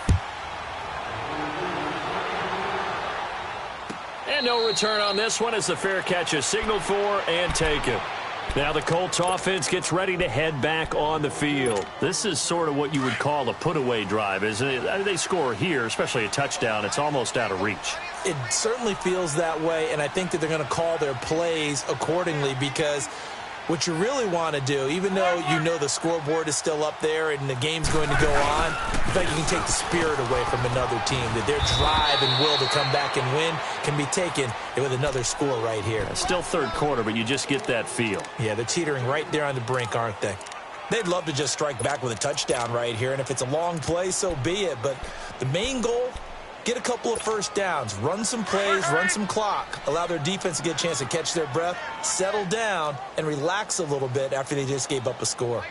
And no return on this one as the fair catch is signaled for and taken. Now the Colts offense gets ready to head back on the field. This is sort of what you would call a put-away drive, isn't it? I mean, they score here, especially a touchdown. It's almost out of reach. It certainly feels that way, and I think that they're going to call their plays accordingly, because what you really want to do, even though you know the scoreboard is still up there and the game's going to go on, in fact, you can take the spirit away from another team, that their drive and will to come back and win can be taken with another score right here. Still 3rd quarter, but you just get that feel. Yeah, they're teetering right there on the brink, aren't they? They'd love to just strike back with a touchdown right here, and if it's a long play, so be it. But the main goal, get a couple of 1st downs, run some plays, run some clock, allow their defense to get a chance to catch their breath, settle down, and relax a little bit after they just gave up a score.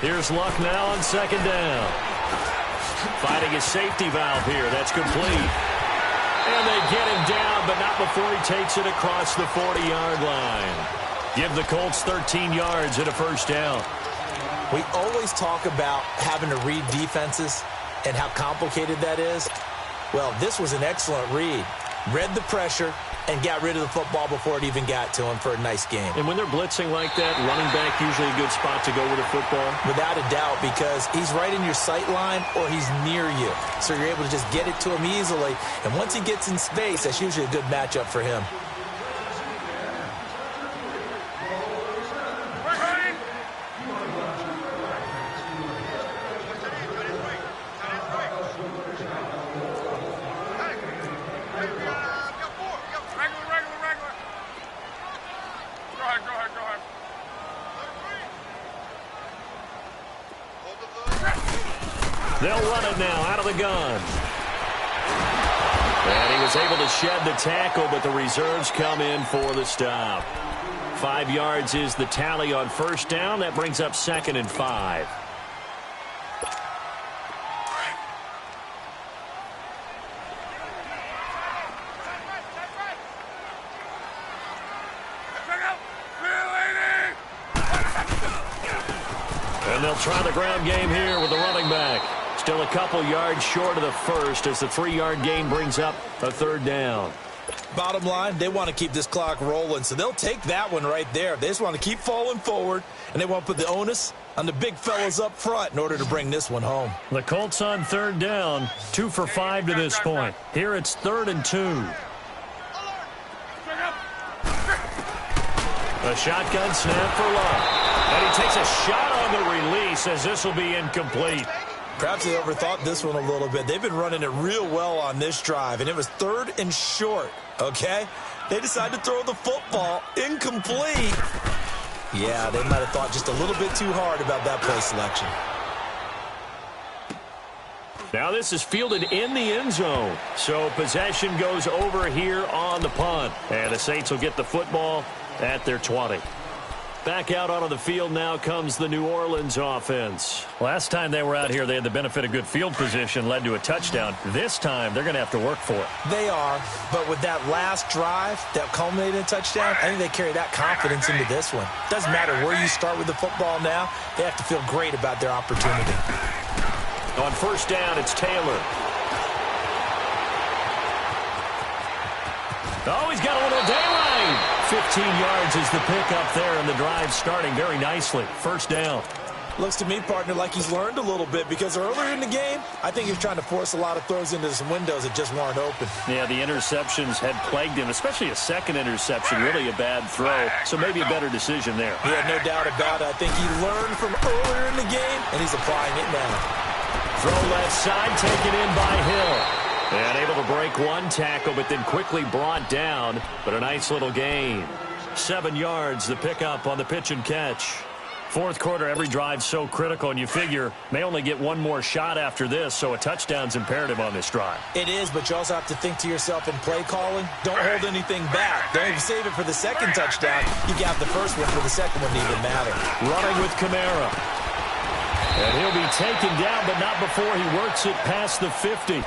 Here's Luck now on 2nd down. Fighting his safety valve here. That's complete. And they get him down, but not before he takes it across the 40-yard line. Give the Colts 13 yards and a 1st down. We always talk about having to read defenses and how complicated that is. Well, this was an excellent read. read the pressure, and got rid of the football before it even got to him for a nice game. And when they're blitzing like that, running back usually a good spot to go with the football? Without a doubt, because he's right in your sight line or he's near you. So you're able to just get it to him easily. And once he gets in space, that's usually a good matchup for him. They'll run it now out of the gun. And he was able to shed the tackle, but the reserves come in for the stop. 5 yards is the tally on first down. That brings up 2nd and 5. And they'll try the ground game here with the running back. Still a couple yards short of the first as the 3-yard gain brings up a 3rd down. Bottom line, they want to keep this clock rolling, so they'll take that one right there. They just want to keep falling forward, and they want to put the onus on the big fellas up front in order to bring this one home. The Colts on 3rd down, 2 for 5 to this point. Here it's 3rd and 2. A shotgun snap for Love. And he takes a shot on the release as this will be incomplete. Perhaps they overthought this one a little bit. They've been running it real well on this drive, and it was 3rd and short, okay? They decided to throw the football incomplete. Yeah, they might have thought just a little bit too hard about that play selection. Now this is fielded in the end zone. So possession goes over here on the punt. And the Saints will get the football at their 20. Back out onto the field now comes the New Orleans offense. Last time they were out here, they had the benefit of good field position, led to a touchdown. This time, they're going to have to work for it. They are, but with that last drive that culminated in a touchdown, I think they carry that confidence into this one. Doesn't matter where you start with the football now, they have to feel great about their opportunity. On first down, it's Taylor. Oh, he's got a little daylight. 15 yards is the pickup there, and the drive starting very nicely. First down. Looks to me, partner, like he's learned a little bit because earlier in the game, I think he was trying to force a lot of throws into some windows that just weren't open. Yeah, the interceptions had plagued him, especially a second interception, really a bad throw. So maybe a better decision there. Yeah, no doubt about it. I think he learned from earlier in the game, and he's applying it now. Throw left side, taken in by Hill. And able to break one tackle, but then quickly brought down. But a nice little gain. 7 yards, the pickup on the pitch and catch. Fourth quarter, every drive so critical, and you figure may only get one more shot after this, so a touchdown's imperative on this drive. It is, but you also have to think to yourself in play calling, don't hold anything back. Don't even save it for the second touchdown. You got the first one for the second one to even matter. Running with Kamara. And he'll be taken down, but not before he works it past the 50.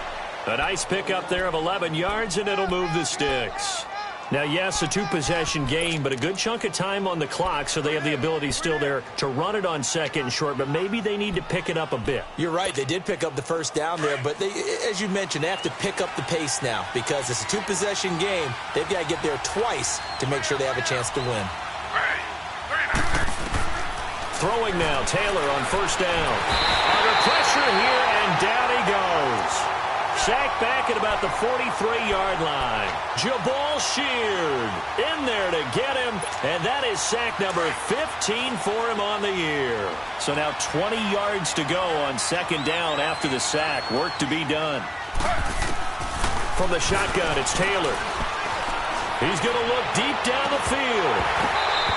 A nice pickup there of 11 yards, and it'll move the sticks. Now, yes, a 2-possession game, but a good chunk of time on the clock, so they have the ability still there to run it on second and short, but maybe they need to pick it up a bit. You're right. They did pick up the first down there, but they, as you mentioned, they have to pick up the pace now because it's a 2-possession game. They've got to get there twice to make sure they have a chance to win. Throwing now, Taylor on first down. Under pressure here, and down he goes. Sacked back at about the 43-yard line. Jabal Sheard in there to get him, and that is sack number 15 for him on the year. So now 20 yards to go on second down after the sack. Work to be done. From the shotgun, it's Taylor. He's going to look deep down the field.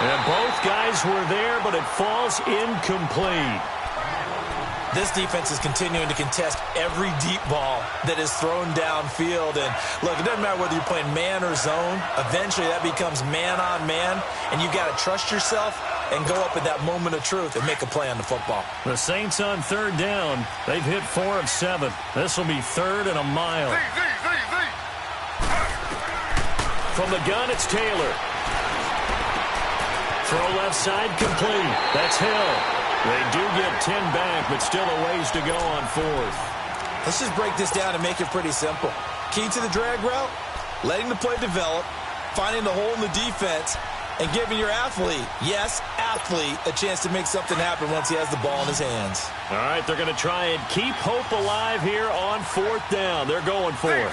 And both guys were there, but it falls incomplete. This defense is continuing to contest every deep ball that is thrown downfield. And, look, it doesn't matter whether you're playing man or zone. Eventually, that becomes man-on-man, and you got to trust yourself and go up at that moment of truth and make a play on the football. The Saints on third down. They've hit 4 of 7. This will be 3rd and a mile. From the gun, it's Taylor. Throw left side complete. That's Hill. They do get 10 back, but still a ways to go on 4th. Let's just break this down and make it pretty simple. Key to the drag route, letting the play develop, finding the hole in the defense, and giving your athlete, yes, athlete, a chance to make something happen once he has the ball in his hands. All right, they're going to try and keep hope alive here on 4th down. They're going for it.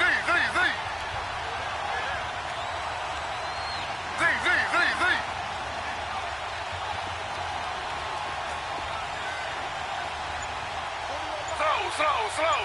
Slow.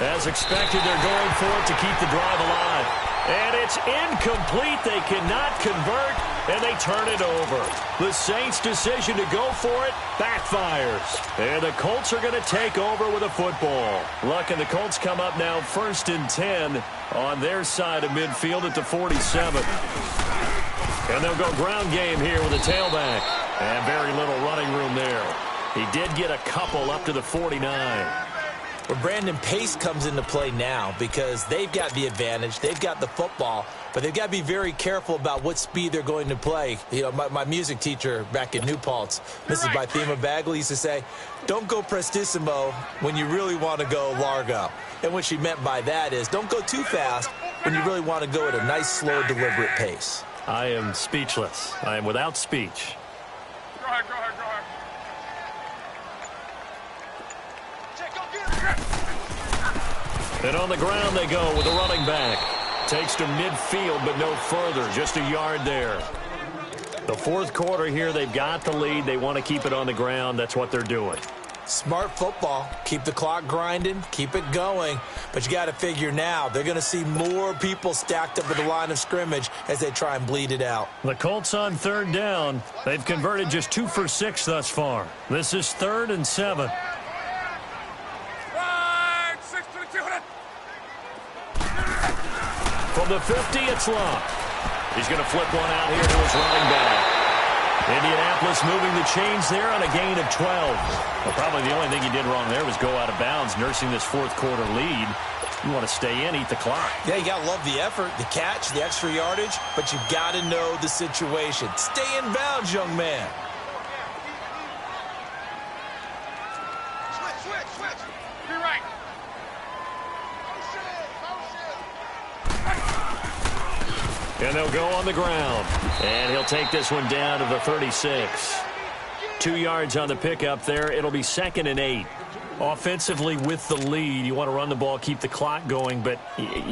As expected, they're going for it to keep the drive alive. And it's incomplete. They cannot convert, and they turn it over. The Saints' decision to go for it backfires. And the Colts are going to take over with a football. Luck, and the Colts come up now 1st and 10 on their side of midfield at the 47. And they'll go ground game here with a tailback. And very little running room there. He did get a couple up to the 49. Well, Brandon, pace comes into play now because they've got the advantage. They've got the football, but they've got to be very careful about what speed they're going to play. You know, my music teacher back in New Paltz, Mrs. Bythema Bagley, used to say, don't go prestissimo when you really want to go largo. And what she meant by that is don't go too fast when you really want to go at a nice, slow, deliberate pace. I am speechless. I am without speech. Go ahead. And on the ground they go with a running back. Takes to midfield, but no further. Just a yard there. The 4th quarter here, they've got the lead. They want to keep it on the ground. That's what they're doing. Smart football. Keep the clock grinding. Keep it going. But you got to figure now, they're going to see more people stacked up at the line of scrimmage as they try and bleed it out. The Colts on 3rd down. They've converted just 2 for 6 thus far. This is 3rd and 7. From the 50, it's Locke. He's going to flip one out here to his running back. Indianapolis moving the chains there on a gain of 12. Well, probably the only thing he did wrong there was go out of bounds, nursing this 4th quarter lead. You want to stay in, eat the clock. Yeah, you got to love the effort, the catch, the extra yardage, but you got to know the situation. Stay in bounds, young man. Switch. Be right. And they'll go on the ground. And he'll take this one down to the 36. 2 yards on the pickup there. It'll be 2nd and 8. Offensively with the lead, you want to run the ball, keep the clock going, but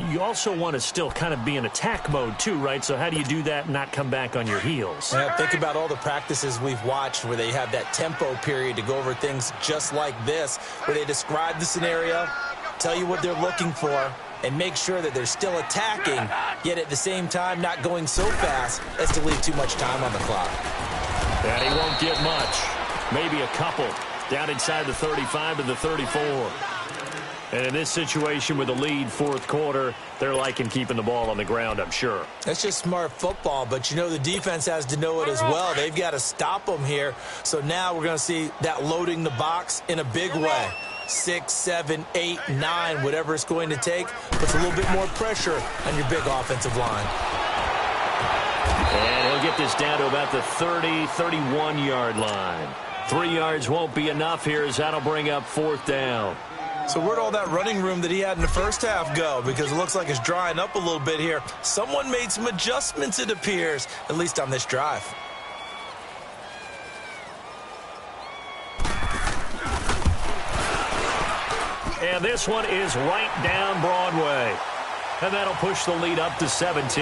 you also want to still kind of be in attack mode too, right? So how do you do that and not come back on your heels? Yeah, think about all the practices we've watched where they have that tempo period to go over things just like this, where they describe the scenario, tell you what they're looking for, and make sure that they're still attacking, yet at the same time not going so fast as to leave too much time on the clock. And he won't get much. Maybe a couple. Down inside the 35 to the 34. And in this situation with the lead 4th quarter, they're liking keeping the ball on the ground, I'm sure. That's just smart football, but you know the defense has to know it as well. They've got to stop them here. So now we're going to see that loading the box in a big way. 6, 7, 8, 9, whatever it's going to take, puts a little bit more pressure on your big offensive line. And he'll get this down to about the 30, 31-yard line. 3 yards won't be enough here as that'll bring up 4th down. So where'd all that running room that he had in the first half go? Because it looks like it's drying up a little bit here. Someone made some adjustments, it appears, at least on this drive. And this one is right down Broadway. And that'll push the lead up to 17.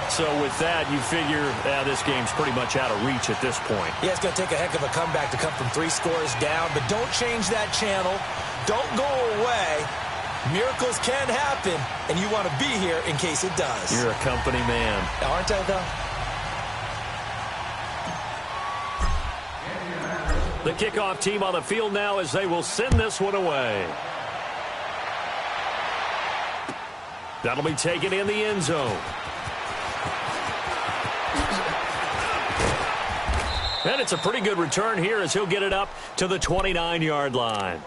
So with that, you figure this game's pretty much out of reach at this point. Yeah, it's going to take a heck of a comeback to come from 3 scores down, but don't change that channel. Don't go away. Miracles can happen, and you want to be here in case it does. You're a company man. Aren't I, though? The kickoff team on the field now as they will send this one away. That'll be taken in the end zone. And it's a pretty good return here as he'll get it up to the 29-yard line.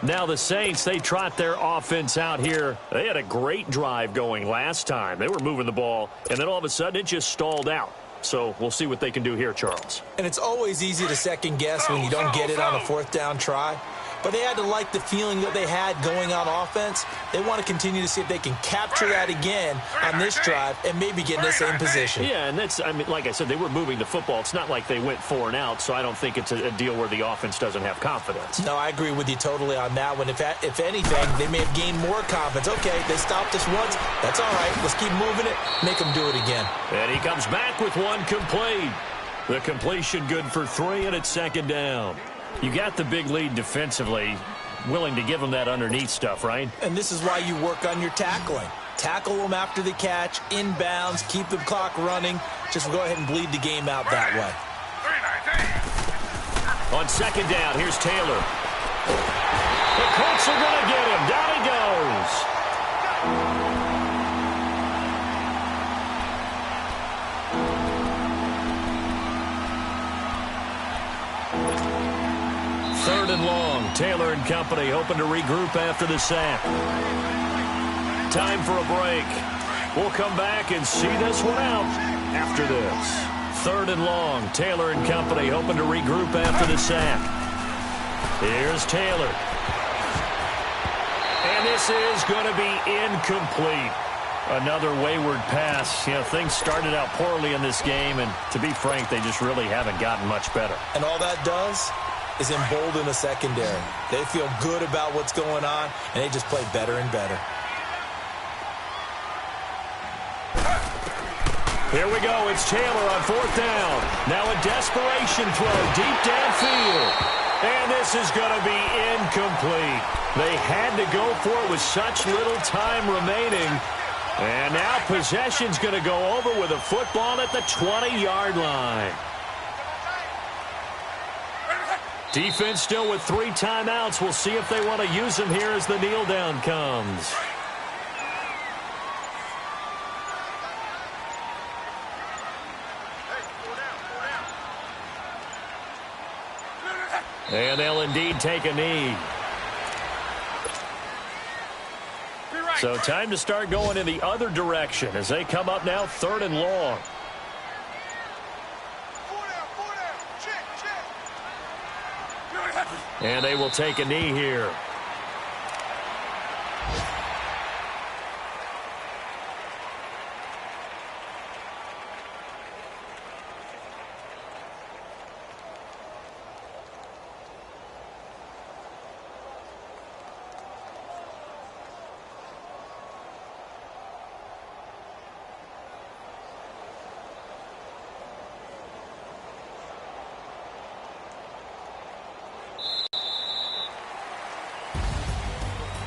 Now the Saints, they trot their offense out here. They had a great drive going last time. They were moving the ball, and then all of a sudden it just stalled out. So we'll see what they can do here, Charles. And it's always easy to second guess when you don't get it on a fourth down try. But they had to like the feeling that they had going on offense. They want to continue to see if they can capture that again on this drive and maybe get in the same position. Yeah, and that's, I mean, like I said, they were moving the football. It's not like they went 4 and out, so I don't think it's a deal where the offense doesn't have confidence. No, I agree with you totally on that one. If anything, they may have gained more confidence. Okay, they stopped us once. That's all right. Let's keep moving it. Make them do it again. And he comes back with one complete. The completion good for 3, and it's second down. You got the big lead defensively, willing to give them that underneath stuff, right? And this is why you work on your tackling. Tackle them after the catch, inbounds, keep the clock running. Just go ahead and bleed the game out that way. On second down, here's Taylor. The Colts are going to get him. Down he goes. Third and long. Taylor and company hoping to regroup after the sack. Time for a break. We'll come back and see this one out after this. Third and long. Taylor and company hoping to regroup after the sack. Here's Taylor. And this is going to be incomplete. Another wayward pass. You know, things started out poorly in this game, and to be frank, they just really haven't gotten much better. And all that does is embolden the secondary. They feel good about what's going on, and they just play better and better. Here we go. It's Taylor on fourth down. Now a desperation throw deep downfield. And this is going to be incomplete. They had to go for it with such little time remaining. And now possession's going to go over with a football at the 20-yard line. Defense still with 3 timeouts. We'll see if they want to use them here as the kneel down comes. And they'll indeed take a knee. So time to start going in the other direction as they come up now third and long. And they will take a knee here.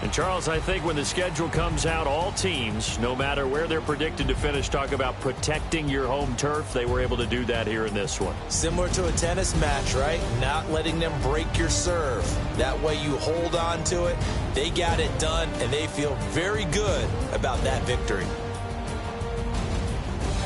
And Charles, I think when the schedule comes out, all teams, no matter where they're predicted to finish, talk about protecting your home turf. They were able to do that here in this one. Similar to a tennis match, right? Not letting them break your serve. That way you hold on to it. They got it done, and they feel very good about that victory.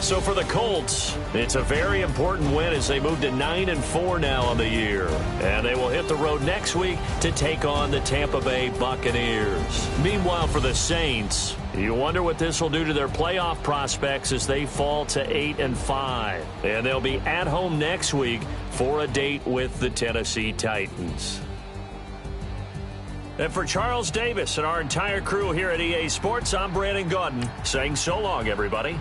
So for the Colts, it's a very important win as they move to 9-4 now on the year. And they will hit the road next week to take on the Tampa Bay Buccaneers. Meanwhile, for the Saints, you wonder what this will do to their playoff prospects as they fall to 8-5. And they'll be at home next week for a date with the Tennessee Titans. And for Charles Davis and our entire crew here at EA Sports, I'm Brandon Gaudin saying so long, everybody.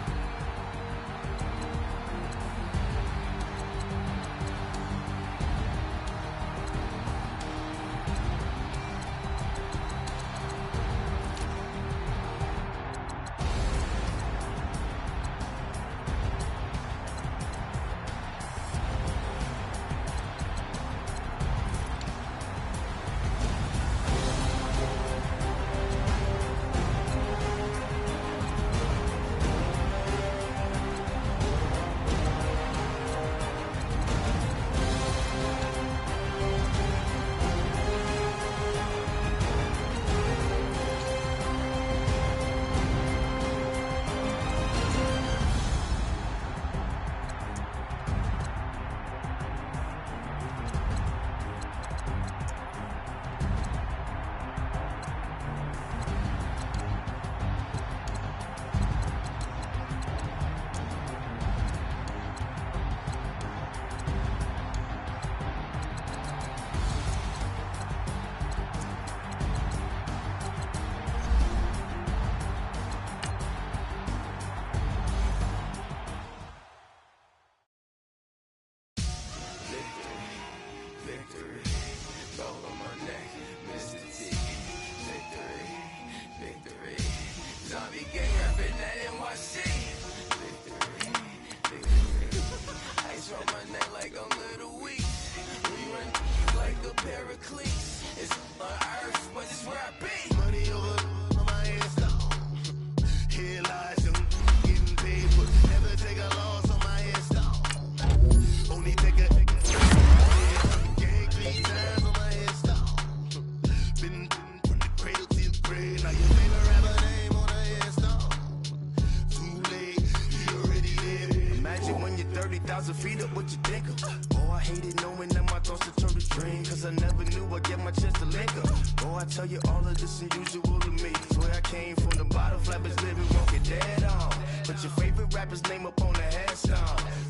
Oh, I hated knowing that my thoughts had turned to dream, cause I never knew I'd get my chance to link up. Oh, I tell you all of this unusual to me. Swear I came from the bottom, flappers living, won't get dead on. Put your favorite rapper's name up on the headstone.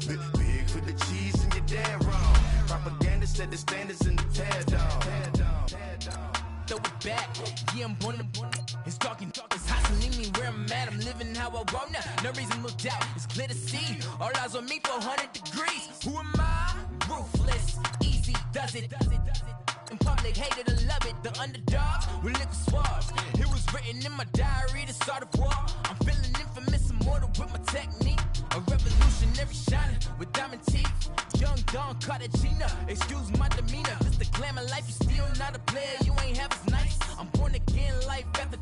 Big for the cheese and you're dead wrong. Propaganda set the standards in the tear down. Throw it back, yeah, I'm born to. It's talking, it's hustling me where I'm at. I'm living how I want now. No reason to doubt, it's clear to see. All eyes on me for 100 degrees. Who am I? Ruthless, easy does it. In public, hated or love it. The underdogs with liquor swabs. It was written in my diary to start a war. I'm feeling infamous, immortal with my technique. A revolutionary shining with diamond teeth. Young Don Cartagena, excuse my demeanor. Just the glamour life, you still not a player. You ain't half as nice. I'm born again, life after